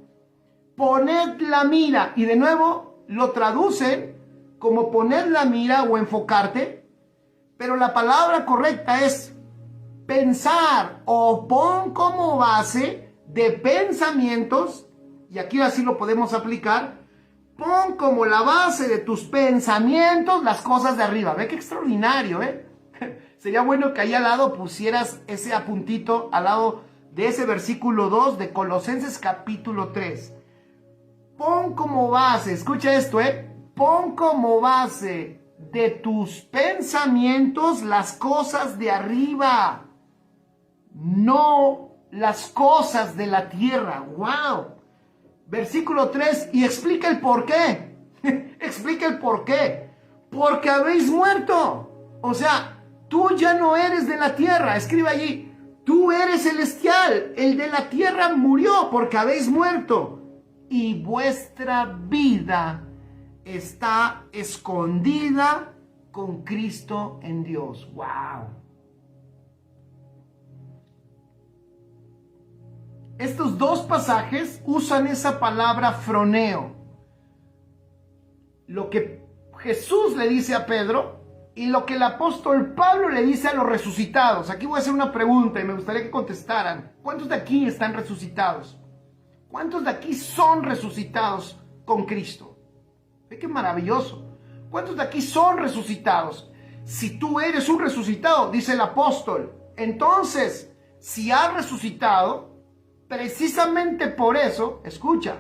Poned la mira, y de nuevo lo traducen como poner la mira o enfocarte, pero la palabra correcta es pensar, o pon como base de pensamientos, y aquí así lo podemos aplicar, pon como la base de tus pensamientos las cosas de arriba. Ve qué extraordinario, ¿eh? Sería bueno que ahí al lado pusieras ese apuntito al lado de ese versículo 2 de Colosenses capítulo 3. Pon como base, escucha esto, pon como base de tus pensamientos las cosas de arriba, no las cosas de la tierra. ¡Wow! Versículo 3, y explica el por qué. Explica el por qué. Porque habéis muerto. O sea, tú ya no eres de la tierra. Escribe allí, tú eres celestial. El de la tierra murió porque habéis muerto. Y vuestra vida está escondida con Cristo en Dios. ¡Wow! Estos dos pasajes usan esa palabra froneo. Lo que Jesús le dice a Pedro y lo que el apóstol Pablo le dice a los resucitados. Aquí voy a hacer una pregunta y me gustaría que contestaran. ¿Cuántos de aquí están resucitados? ¿Cuántos de aquí son resucitados con Cristo? Ve qué maravilloso. ¿Cuántos de aquí son resucitados? Si tú eres un resucitado, dice el apóstol, entonces si has resucitado, precisamente por eso, escucha,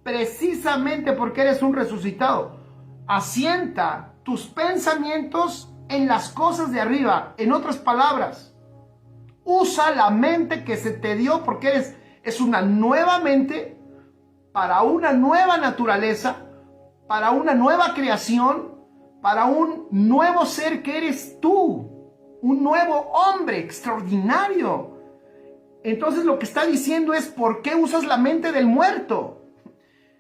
precisamente porque eres un resucitado, asienta tus pensamientos en las cosas de arriba. En otras palabras, usa la mente que se te dio porque es una nueva mente para una nueva naturaleza, para una nueva creación, para un nuevo ser que eres tú, un nuevo hombre extraordinario. Entonces lo que está diciendo es, ¿por qué usas la mente del muerto?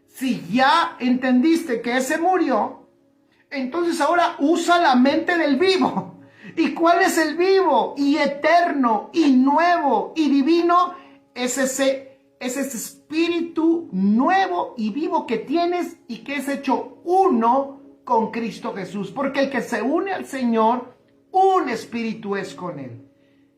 Si ya entendiste que ese murió, entonces ahora usa la mente del vivo. ¿Y cuál es el vivo y eterno y nuevo y divino? Es ese espíritu nuevo y vivo que tienes y que es hecho uno con Cristo Jesús. Porque el que se une al Señor, un espíritu es con él.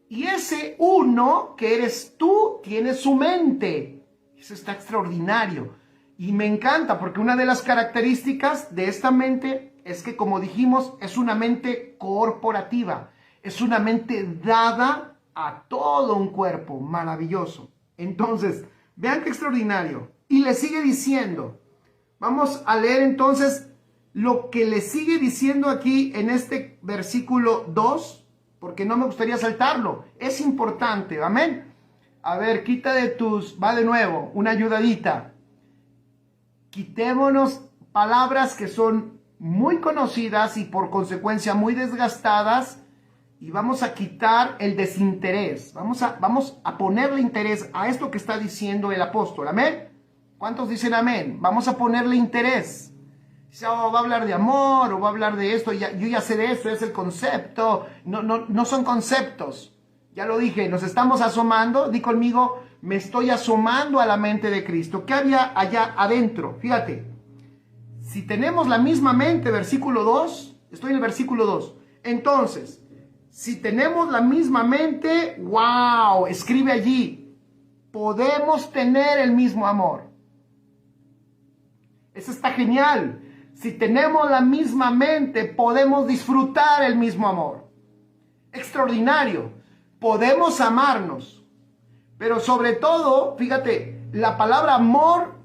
Y ese uno que eres tú tiene su mente. Eso está extraordinario. Y me encanta porque una de las características de esta mente es que, como dijimos, es una mente corporativa. Es una mente dada a todo un cuerpo. Maravilloso. Entonces, vean qué extraordinario. Y le sigue diciendo. Vamos a leer entonces lo que le sigue diciendo aquí en este versículo 2, porque no me gustaría saltarlo. Es importante, amén. A ver, quita de tus, va de nuevo, una ayudadita. Quitémonos palabras que son muy conocidas y por consecuencia muy desgastadas y vamos a quitar el desinterés. Vamos a ponerle interés a esto que está diciendo el apóstol, amén. ¿Cuántos dicen amén? Vamos a ponerle interés. Oh, va a hablar de amor o va a hablar de esto, yo ya sé de eso, es el concepto. No son conceptos. Ya lo dije, nos estamos asomando, di conmigo, me estoy asomando a la mente de Cristo. ¿Qué había allá adentro? Fíjate, si tenemos la misma mente, versículo 2, estoy en el versículo 2. Entonces, si tenemos la misma mente, wow, escribe allí, podemos tener el mismo amor. Eso está genial. Si tenemos la misma mente, podemos disfrutar el mismo amor. Extraordinario. Podemos amarnos. Pero sobre todo, fíjate, la palabra amor,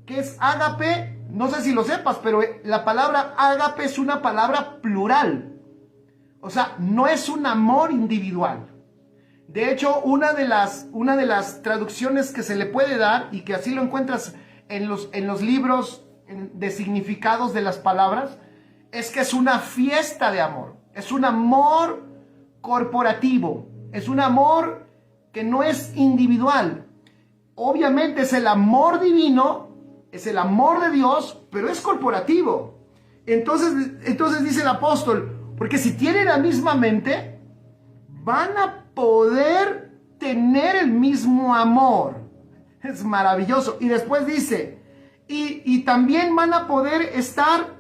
que es ágape, no sé si lo sepas, pero la palabra ágape es una palabra plural. O sea, no es un amor individual. De hecho, una de las traducciones que se le puede dar, y que así lo encuentras en los libros de significados de las palabras, es que es una fiesta de amor. Es un amor corporativo. Es un amor que no es individual. Obviamente es el amor divino, es el amor de Dios, pero es corporativo. Entonces dice el apóstol, porque si tienen la misma mente, van a poder tener el mismo amor. Es maravilloso. Y después dice, y también van a poder estar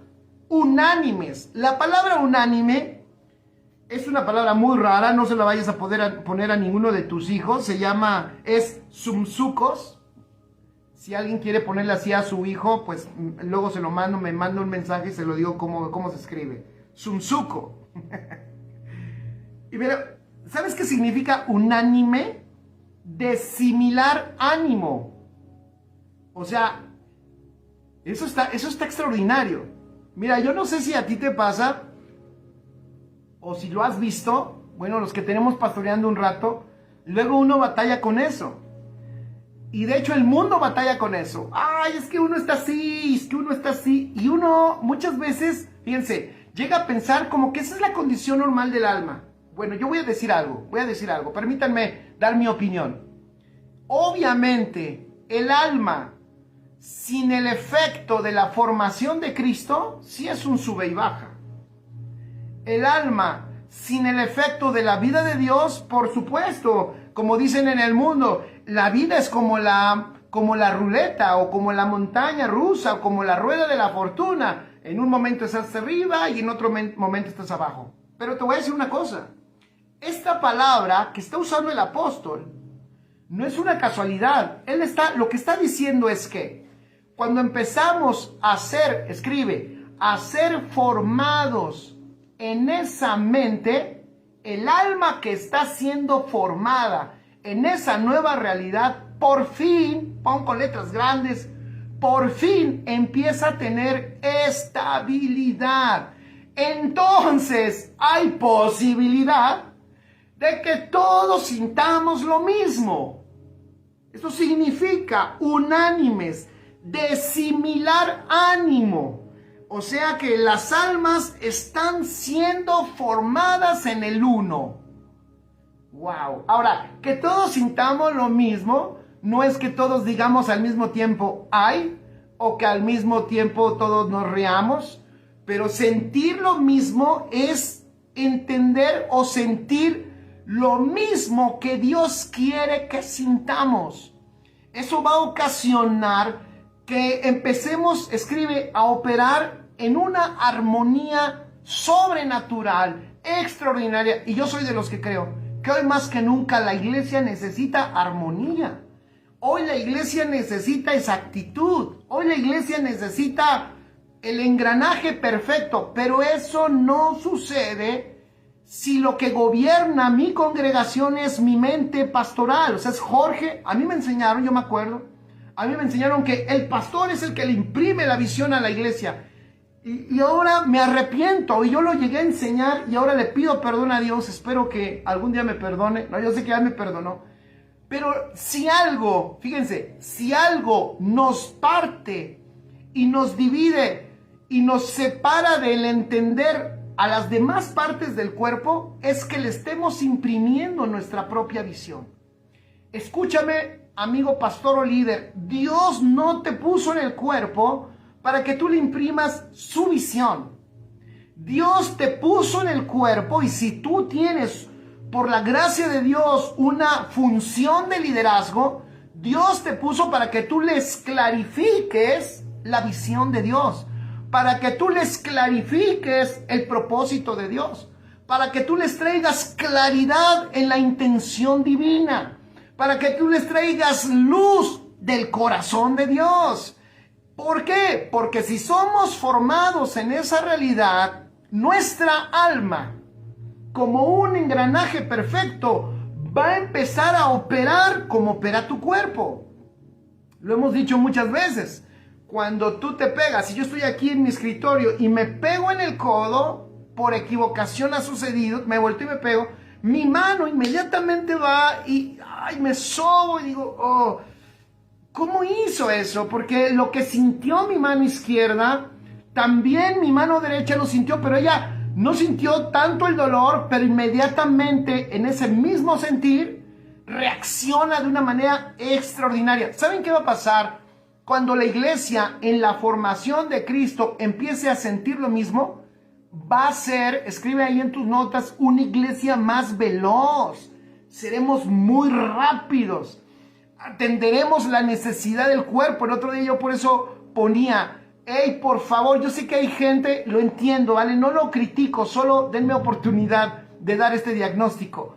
unánimes. La palabra unánime es una palabra muy rara, no se la vayas a poder poner a ninguno de tus hijos. Es sumsukos. Si alguien quiere ponerle así a su hijo, pues luego se lo mando, me manda un mensaje y se lo digo cómo se escribe. Sumsuko. Y mira, ¿sabes qué significa unánime? De similar ánimo. O sea, eso está extraordinario. Mira, yo no sé si a ti te pasa o si lo has visto. Bueno, los que tenemos pastoreando un rato, luego uno batalla con eso. Y de hecho el mundo batalla con eso. Ay, es que uno está así, es que uno está así. Y uno muchas veces, fíjense, llega a pensar como que esa es la condición normal del alma. Bueno, yo voy a decir algo. Permítanme dar mi opinión. Obviamente, el alma sin el efecto de la formación de Cristo, sí es un sube y baja. El alma sin el efecto de la vida de Dios, por supuesto, como dicen en el mundo, la vida es como la ruleta o como la montaña rusa o como la rueda de la fortuna. En un momento estás arriba y en otro momento estás abajo. Pero te voy a decir una cosa. Esta palabra que está usando el apóstol no es una casualidad. Lo que está diciendo es que cuando empezamos a ser formados en esa mente, el alma que está siendo formada en esa nueva realidad, por fin, pon con letras grandes, por fin empieza a tener estabilidad. Entonces hay posibilidad de que todos sintamos lo mismo. Esto significa unánimes, de similar ánimo. O sea que las almas están siendo formadas en el uno. Wow. Ahora, que todos sintamos lo mismo, no es que todos digamos al mismo tiempo ay, o que al mismo tiempo todos nos riamos, pero sentir lo mismo es entender o sentir lo mismo que Dios quiere que sintamos. Eso va a ocasionar que empecemos, escribe, a operar en una armonía sobrenatural, extraordinaria. Y yo soy de los que creo que hoy más que nunca la iglesia necesita armonía. Hoy la iglesia necesita exactitud. Hoy la iglesia necesita el engranaje perfecto. Pero eso no sucede si lo que gobierna mi congregación es mi mente pastoral. O sea, es Jorge. A mí me enseñaron, yo me acuerdo, a mí me enseñaron que el pastor es el que le imprime la visión a la iglesia. Y ahora me arrepiento, y yo lo llegué a enseñar, y ahora le pido perdón a Dios. Espero que algún día me perdone. No, yo sé que ya me perdonó. Pero si algo, fíjense, si algo nos parte y nos divide y nos separa del entender a las demás partes del cuerpo, es que le estemos imprimiendo nuestra propia visión. Escúchame, amigo pastor o líder, Dios no te puso en el cuerpo para que tú le imprimas su visión. Dios te puso en el cuerpo, y si tú tienes, por la gracia de Dios, una función de liderazgo, Dios te puso para que tú les clarifiques la visión de Dios, para que tú les clarifiques el propósito de Dios, para que tú les traigas claridad en la intención divina, para que tú les traigas luz del corazón de Dios. ¿Por qué? Porque si somos formados en esa realidad, nuestra alma, como un engranaje perfecto, va a empezar a operar como opera tu cuerpo. Lo hemos dicho muchas veces. Cuando tú te pegas, si yo estoy aquí en mi escritorio y me pego en el codo, por equivocación ha sucedido, me volteo y me pego, mi mano inmediatamente va y me sobo y digo, oh, ¿cómo hizo eso? Porque lo que sintió mi mano izquierda, también mi mano derecha lo sintió, pero ella no sintió tanto el dolor, pero inmediatamente en ese mismo sentir reacciona de una manera extraordinaria. ¿Saben qué va a pasar cuando la iglesia en la formación de Cristo empiece a sentir lo mismo? Va a ser, escribe ahí en tus notas, una iglesia más veloz. Seremos muy rápidos. Atenderemos la necesidad del cuerpo. El otro día yo por eso ponía, hey, por favor, yo sé que hay gente, lo entiendo, ¿vale? No lo critico, solo denme oportunidad de dar este diagnóstico.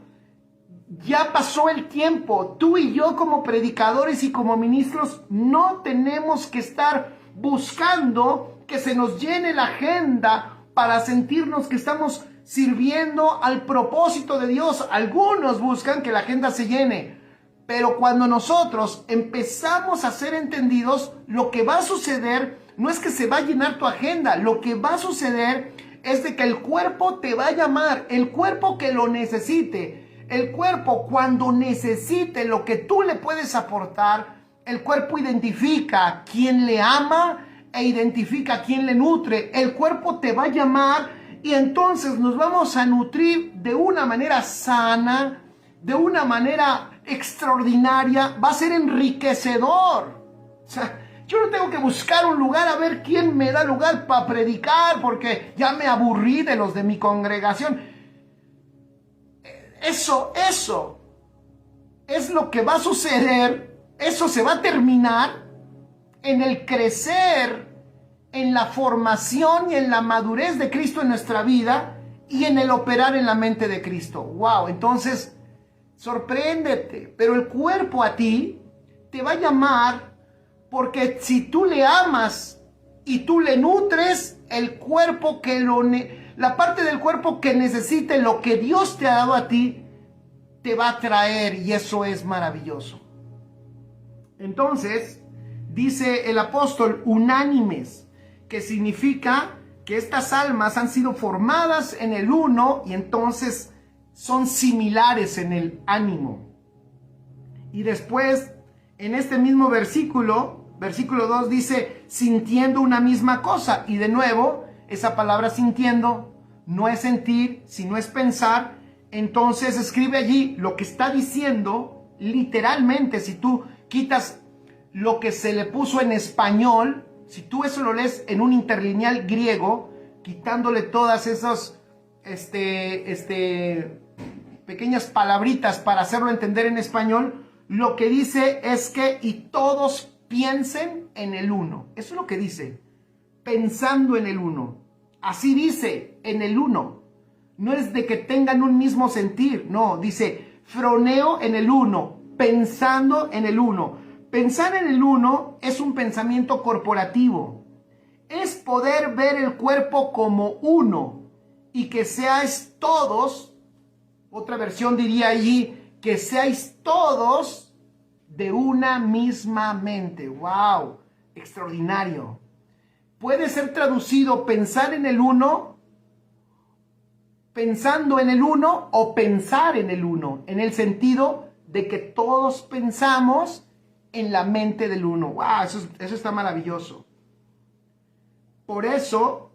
Ya pasó el tiempo. Tú y yo como predicadores y como ministros no tenemos que estar buscando que se nos llene la agenda para sentirnos que estamos sirviendo al propósito de Dios. Algunos buscan que la agenda se llene, pero cuando nosotros empezamos a ser entendidos, lo que va a suceder no es que se va a llenar tu agenda. Lo que va a suceder es de que el cuerpo te va a llamar, el cuerpo que lo necesite. El cuerpo, cuando necesite lo que tú le puedes aportar, el cuerpo identifica a quien le ama e identifica a quien le nutre. El cuerpo te va a llamar y entonces nos vamos a nutrir de una manera sana, de una manera extraordinaria. Va a ser enriquecedor. O sea, yo no tengo que buscar un lugar a ver quién me da lugar para predicar porque ya me aburrí de los de mi congregación. Eso es lo que va a suceder. Eso se va a terminar en el crecer, en la formación y en la madurez de Cristo en nuestra vida y en el operar en la mente de Cristo. Wow, entonces, sorpréndete. Pero el cuerpo a ti te va a llamar porque si tú le amas y tú le nutres, el cuerpo la parte del cuerpo que necesite lo que Dios te ha dado a ti, te va a traer, y eso es maravilloso. Entonces, dice el apóstol, unánimes, que significa que estas almas han sido formadas en el uno y entonces son similares en el ánimo. Y después, en este mismo versículo 2 dice, sintiendo una misma cosa. Y de nuevo, esa palabra sintiendo no es sentir, sino es pensar. Entonces escribe allí lo que está diciendo literalmente. Si tú quitas lo que se le puso en español, si tú eso lo lees en un interlineal griego, quitándole todas esas pequeñas palabritas para hacerlo entender en español, lo que dice es que y todos piensen en el uno. Eso es lo que dice, pensando en el uno. Así dice, en el uno. No es de que tengan un mismo sentir, no, dice froneo en el uno, pensando en el uno. Pensar en el uno es un pensamiento corporativo. Es poder ver el cuerpo como uno y que seáis todos, otra versión diría allí, que seáis todos de una misma mente. ¡Wow! Extraordinario. Puede ser traducido pensar en el uno, pensando en el uno o pensar en el uno, en el sentido de que todos pensamos en la mente del uno. ¡Wow! Eso está maravilloso. Por eso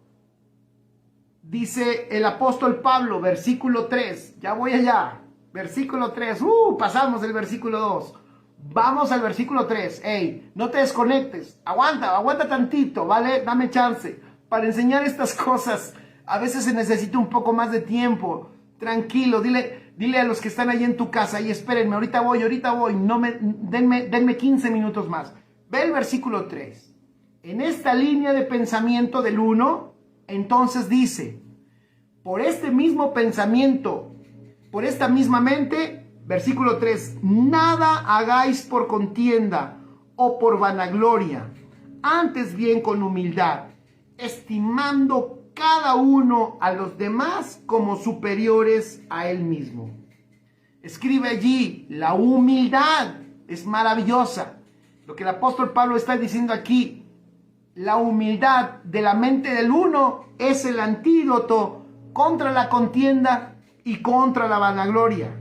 dice el apóstol Pablo, versículo 3, ya voy allá, versículo 3, pasamos del versículo 2, vamos al versículo 3, hey, no te desconectes, aguanta tantito, ¿vale? Dame chance para enseñar estas cosas. A veces se necesita un poco más de tiempo, tranquilo, dile a los que están ahí en tu casa, y espérenme, ahorita voy, denme 15 minutos más. Ve el versículo 3. En esta línea de pensamiento del uno, entonces dice, por este mismo pensamiento, por esta misma mente, versículo 3, nada hagáis por contienda o por vanagloria, antes bien con humildad, estimando cada uno a los demás como superiores a él mismo. Escribe allí, la humildad es maravillosa. Lo que el apóstol Pablo está diciendo aquí, la humildad de la mente del uno es el antídoto contra la contienda y contra la vanagloria.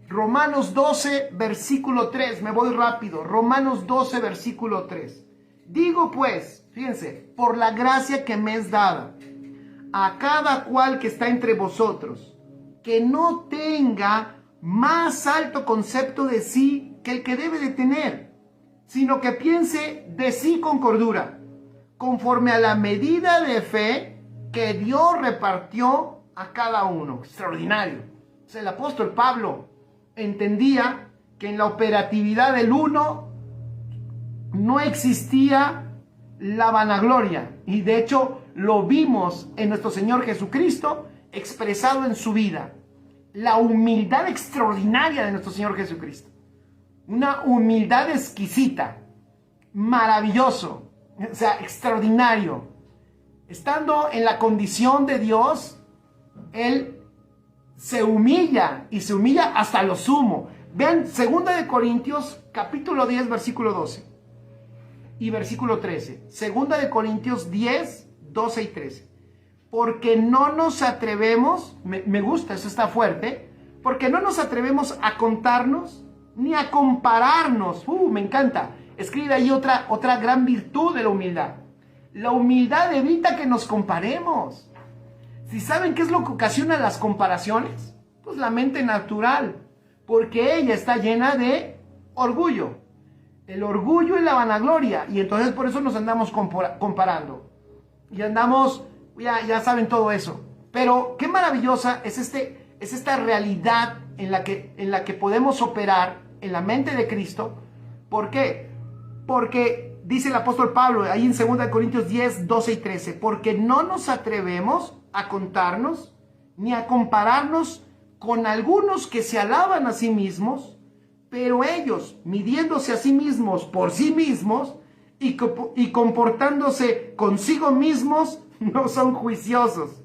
Romanos 12, versículo 3, me voy rápido. Romanos 12, versículo 3. Digo pues, fíjense, por la gracia que me es dada, a cada cual que está entre vosotros, que no tenga más alto concepto de sí que el que debe de tener, sino que piense de sí con cordura, conforme a la medida de fe que Dios repartió a cada uno. Extraordinario. O sea, el apóstol Pablo entendía que en la operatividad del uno no existía la vanagloria. Y de hecho lo vimos en nuestro Señor Jesucristo expresado en su vida. La humildad extraordinaria de nuestro Señor Jesucristo. Una humildad exquisita. Maravilloso. O sea, extraordinario. Estando en la condición de Dios, Él se humilla y se humilla hasta lo sumo. Vean 2 Corintios capítulo 10 versículo 12 y versículo 13. 2 Corintios 10, 12 y 13. Porque no nos atrevemos, me gusta, eso está fuerte, porque no nos atrevemos a contarnos ni a compararnos. Me encanta. Escribe ahí otra gran virtud de la humildad. La humildad evita que nos comparemos. Si saben qué es lo que ocasiona las comparaciones, pues la mente natural, porque ella está llena de orgullo. El orgullo y la vanagloria, y entonces por eso nos andamos comparando. Y andamos, ya saben todo eso. Pero qué maravillosa es esta realidad en la que podemos operar en la mente de Cristo. ¿Por qué? Porque dice el apóstol Pablo ahí en 2 Corintios 10, 12 y 13, porque no nos atrevemos a contarnos ni a compararnos con algunos que se alaban a sí mismos, pero ellos, midiéndose a sí mismos por sí mismos y comportándose consigo mismos, no son juiciosos.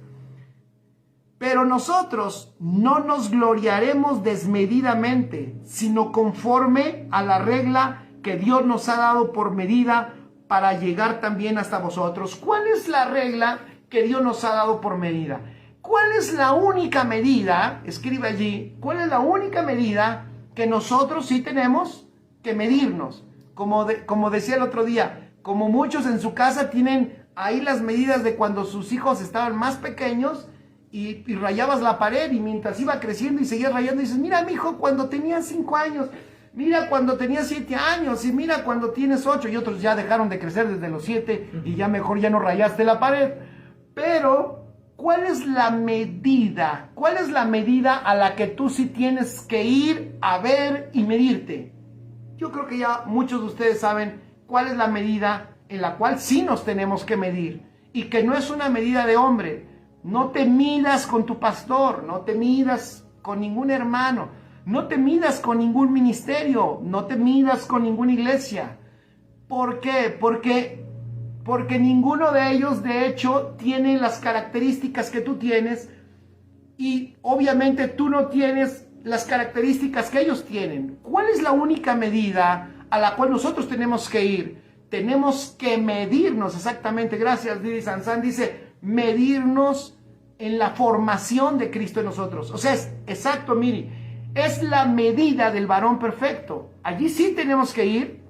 Pero nosotros no nos gloriaremos desmedidamente, sino conforme a la regla que Dios nos ha dado por medida para llegar también hasta vosotros. ¿Cuál es la regla que Dios nos ha dado por medida? ¿Cuál es la única medida? Escribe allí, ¿cuál es la única medida que nosotros sí tenemos que medirnos? Como decía el otro día, como muchos en su casa tienen ahí las medidas de cuando sus hijos estaban más pequeños y rayabas la pared, y mientras iba creciendo y seguías rayando, dices, mira, mi hijo, cuando tenía 5 años, mira cuando tenía 7 años, y mira cuando tienes 8, y otros ya dejaron de crecer desde los 7 y ya mejor ya no rayaste la pared. Pero, ¿cuál es la medida? ¿Cuál es la medida a la que tú sí tienes que ir a ver y medirte? Yo creo que ya muchos de ustedes saben cuál es la medida en la cual sí nos tenemos que medir, y que no es una medida de hombre. No te midas con tu pastor, no te midas con ningún hermano, no te midas con ningún ministerio, no te midas con ninguna iglesia. ¿Por qué? Porque ninguno de ellos, de hecho, tiene las características que tú tienes, y obviamente tú no tienes las características que ellos tienen. ¿Cuál es la única medida a la cual nosotros tenemos que ir? Tenemos que medirnos, exactamente, gracias Didi Sansan, dice, medirnos en la formación de Cristo en nosotros. O sea, es exacto, Miri, es la medida del varón perfecto. Allí sí tenemos que ir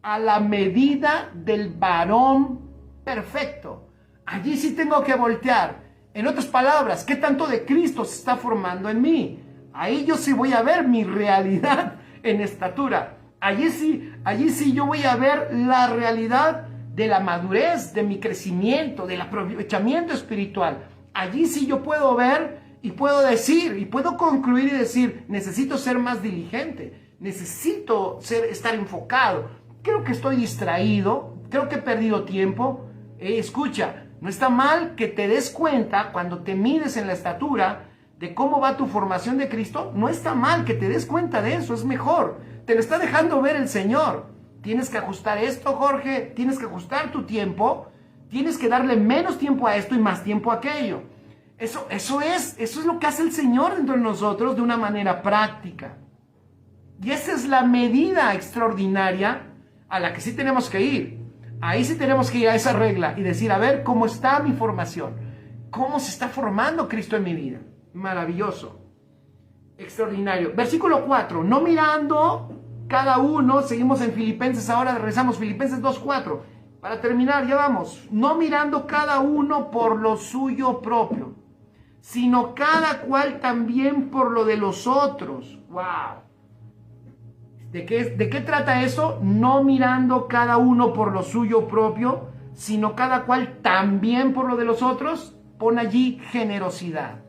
a la medida del varón perfecto. Allí sí tengo que voltear. En otras palabras, ¿qué tanto de Cristo se está formando en mí? Ahí yo sí voy a ver mi realidad en estatura. Allí sí yo voy a ver la realidad de la madurez, de mi crecimiento, del aprovechamiento espiritual. Allí sí yo puedo ver y puedo decir, y puedo concluir y decir, necesito ser más diligente, necesito estar enfocado. Creo que estoy distraído, creo que he perdido tiempo. Escucha, no está mal que te des cuenta cuando te mides en la estatura de cómo va tu formación de Cristo. No está mal que te des cuenta de eso, es mejor. Te lo está dejando ver el Señor. Tienes que ajustar esto, Jorge, tienes que ajustar tu tiempo, tienes que darle menos tiempo a esto y más tiempo a aquello. Eso es lo que hace el Señor dentro de nosotros de una manera práctica. Y esa es la medida extraordinaria a la que sí tenemos que ir. Ahí sí tenemos que ir a esa regla y decir, a ver, ¿cómo está mi formación? ¿Cómo se está formando Cristo en mi vida? Maravilloso. Extraordinario. Versículo 4. No mirando cada uno, seguimos en Filipenses, ahora rezamos Filipenses 2:4. Para terminar, ya vamos. No mirando cada uno por lo suyo propio, sino cada cual también por lo de los otros. ¡Wow! ¿De qué trata eso? No mirando cada uno por lo suyo propio, sino cada cual también por lo de los otros. Pon allí generosidad.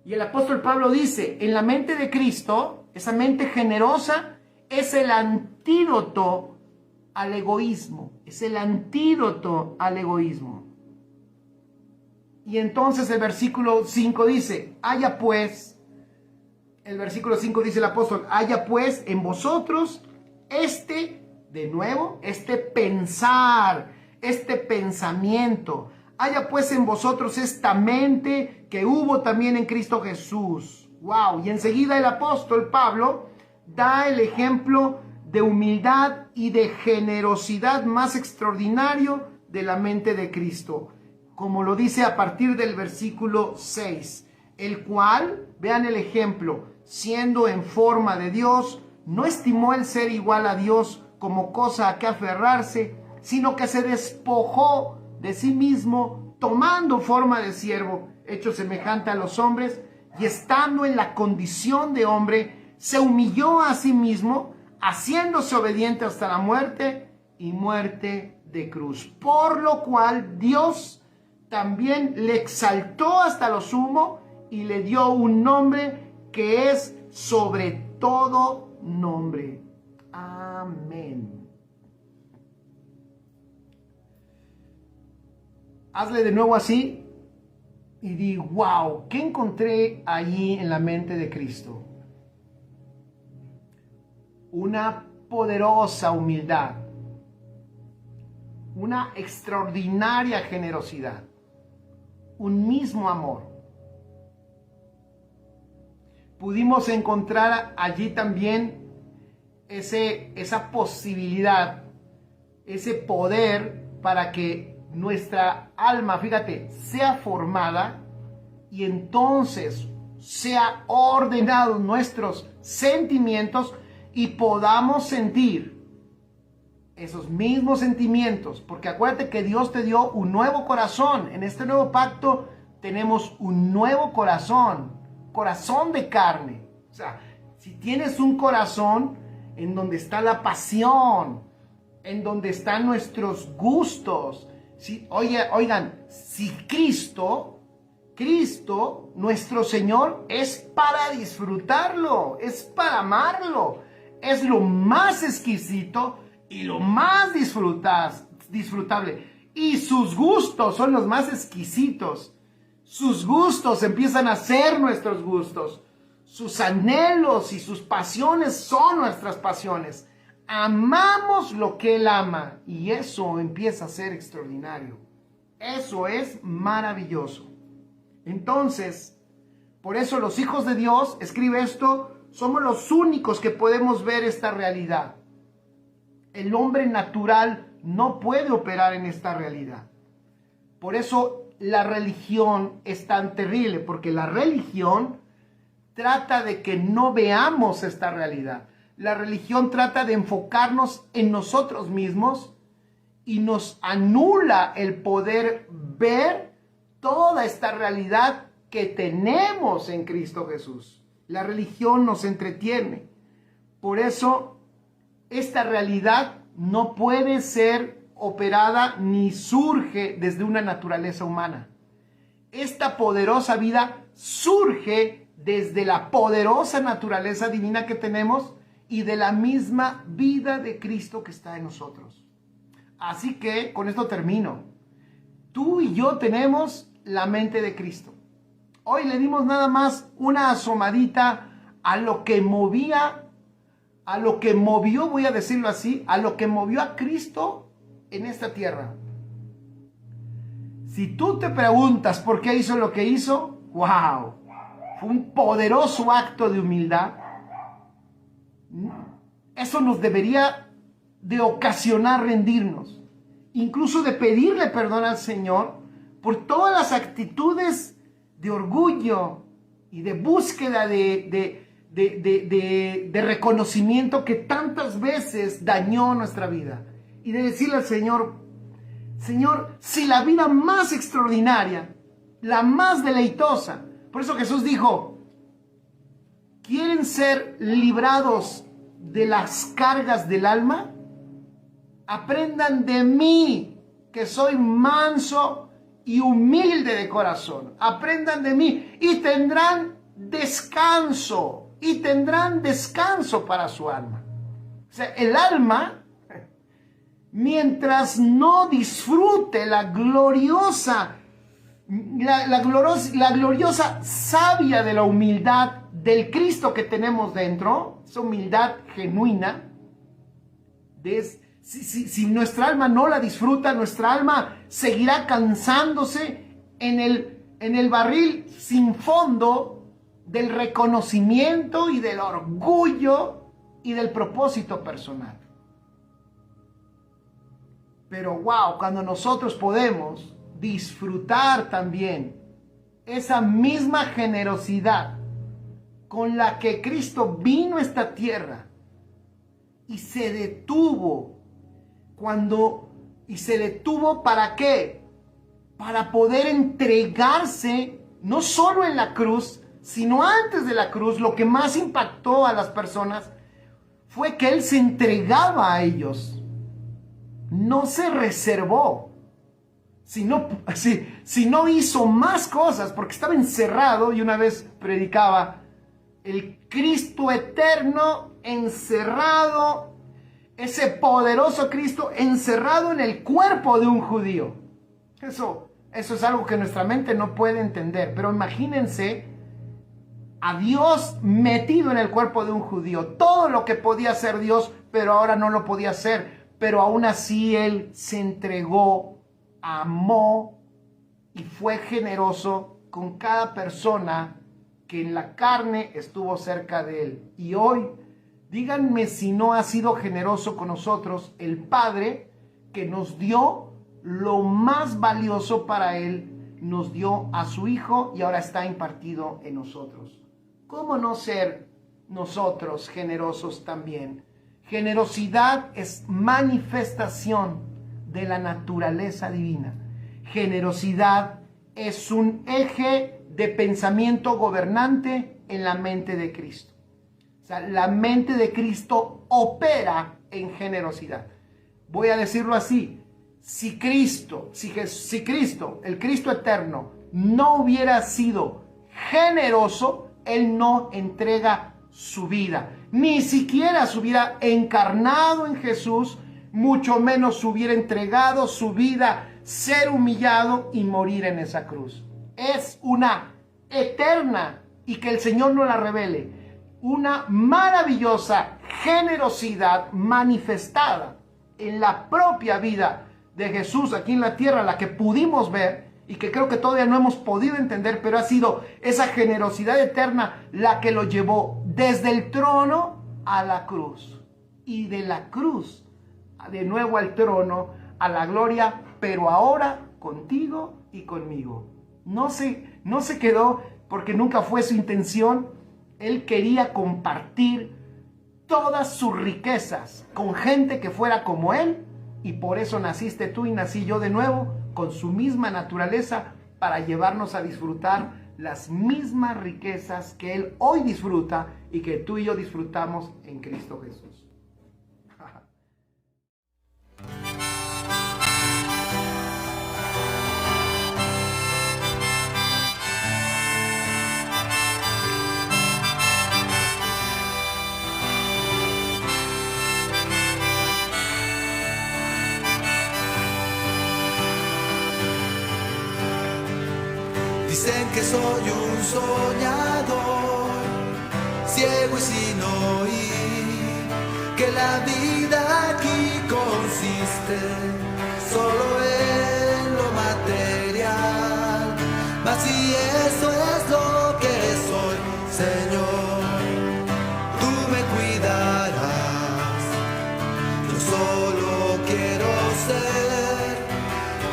Y el apóstol Pablo dice, en la mente de Cristo, esa mente generosa es el antídoto al egoísmo. Es el antídoto al egoísmo. Y entonces el versículo 5 dice, haya pues, el versículo 5 dice el apóstol, haya pues en vosotros de nuevo, este pensar, este pensamiento. Haya pues en vosotros esta mente que hubo también en Cristo Jesús. ¡Wow! Y enseguida el apóstol Pablo da el ejemplo de humildad y de generosidad más extraordinario de la mente de Cristo. Como lo dice a partir del versículo 6. El cual, vean el ejemplo, siendo en forma de Dios, no estimó el ser igual a Dios como cosa a que aferrarse, sino que se despojó de sí mismo, tomando forma de siervo, hecho semejante a los hombres, y estando en la condición de hombre, se humilló a sí mismo, haciéndose obediente hasta la muerte y muerte de cruz. Por lo cual Dios también le exaltó hasta lo sumo y le dio un nombre que es sobre todo nombre. Amén. Hazle de nuevo así y di, wow, ¿qué encontré allí en la mente de Cristo? Una poderosa humildad, una extraordinaria generosidad, un mismo amor, pudimos encontrar allí también esa posibilidad, ese poder para que nuestra alma, fíjate, sea formada y entonces sea ordenado nuestros sentimientos y podamos sentir esos mismos sentimientos, porque acuérdate que Dios te dio un nuevo corazón. En este nuevo pacto tenemos un nuevo corazón de carne. O sea, si tienes un corazón en donde está la pasión, en donde están nuestros gustos, oigan, si Cristo, nuestro Señor, es para disfrutarlo, es para amarlo, es lo más exquisito y lo más disfrutable. Y sus gustos son los más exquisitos. Sus gustos empiezan a ser nuestros gustos. Sus anhelos y sus pasiones son nuestras pasiones. Amamos lo que Él ama y eso empieza a ser extraordinario. Eso es maravilloso. Entonces, por eso los hijos de Dios, escribe esto, somos los únicos que podemos ver esta realidad. El hombre natural no puede operar en esta realidad. Por eso la religión es tan terrible, porque la religión trata de que no veamos esta realidad. La religión trata de enfocarnos en nosotros mismos y nos anula el poder ver toda esta realidad que tenemos en Cristo Jesús. La religión nos entretiene. Por eso esta realidad no puede ser operada ni surge desde una naturaleza humana. Esta poderosa vida surge desde la poderosa naturaleza divina que tenemos y de la misma vida de Cristo que está en nosotros. Así que con esto termino. Tú y yo tenemos la mente de Cristo. Hoy le dimos nada más una asomadita a lo que movió, voy a decirlo así, a lo que movió a Cristo en esta tierra. Si tú te preguntas por qué hizo lo que hizo, wow, fue un poderoso acto de humildad. Eso nos debería de ocasionar rendirnos, incluso de pedirle perdón al Señor por todas las actitudes de orgullo y de búsqueda de reconocimiento que tantas veces dañó nuestra vida. Y de decirle al Señor, Señor, si la vida más extraordinaria, la más deleitosa, por eso Jesús dijo, ¿quieren ser librados de las cargas del alma? Aprendan de mí, que soy manso y humilde de corazón. Aprendan de mí y tendrán descanso. Y tendrán descanso para su alma. O sea, el alma, mientras no disfrute la gloriosa savia de la humildad del Cristo que tenemos dentro, esa humildad genuina, si nuestra alma no la disfruta, nuestra alma seguirá cansándose en el barril sin fondo del reconocimiento y del orgullo y del propósito personal. Pero wow, cuando nosotros podemos disfrutar también esa misma generosidad con la que Cristo vino a esta tierra y se detuvo ¿para qué? Para poder entregarse no solo en la cruz, sino antes de la cruz. Lo que más impactó a las personas fue que Él se entregaba a ellos. No se reservó. Si no hizo más cosas, porque estaba encerrado, y una vez predicaba, el Cristo eterno encerrado, ese poderoso Cristo encerrado en el cuerpo de un judío. Eso es algo que nuestra mente no puede entender, pero imagínense a Dios metido en el cuerpo de un judío. Todo lo que podía hacer Dios, pero ahora no lo podía hacer. Pero aún así Él se entregó, amó y fue generoso con cada persona que en la carne estuvo cerca de él. Y hoy, díganme si no ha sido generoso con nosotros el Padre que nos dio lo más valioso para él, nos dio a su Hijo y ahora está impartido en nosotros. ¿Cómo no ser nosotros generosos también? Generosidad es manifestación de la naturaleza divina. Generosidad es un eje de pensamiento gobernante en la mente de Cristo. O sea, la mente de Cristo opera en generosidad. Voy a decirlo así. Si Cristo, el Cristo eterno, no hubiera sido generoso, Él no entrega su vida. Ni siquiera se hubiera encarnado en Jesús, mucho menos se hubiera entregado su vida, ser humillado y morir en esa cruz. Es una eterna, y que el Señor nos la revele, una maravillosa generosidad manifestada en la propia vida de Jesús aquí en la tierra, la que pudimos ver y que creo que todavía no hemos podido entender, pero ha sido esa generosidad eterna la que lo llevó desde el trono a la cruz, y de la cruz de nuevo al trono, a la gloria, pero ahora contigo y conmigo. No se quedó porque nunca fue su intención. Él quería compartir todas sus riquezas con gente que fuera como él, y por eso naciste tú y nací yo de nuevo con su misma naturaleza, para llevarnos a disfrutar las mismas riquezas que él hoy disfruta y que tú y yo disfrutamos en Cristo Jesús. Dicen que soy un soñador, ciego y sin oír, que la vida aquí consiste solo en lo material. Mas si eso es lo que soy, Señor, tú me cuidarás. Yo solo quiero ser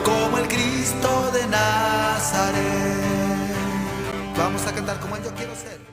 como el Cristo de Nazaret. Vamos a cantar como él, yo quiero ser.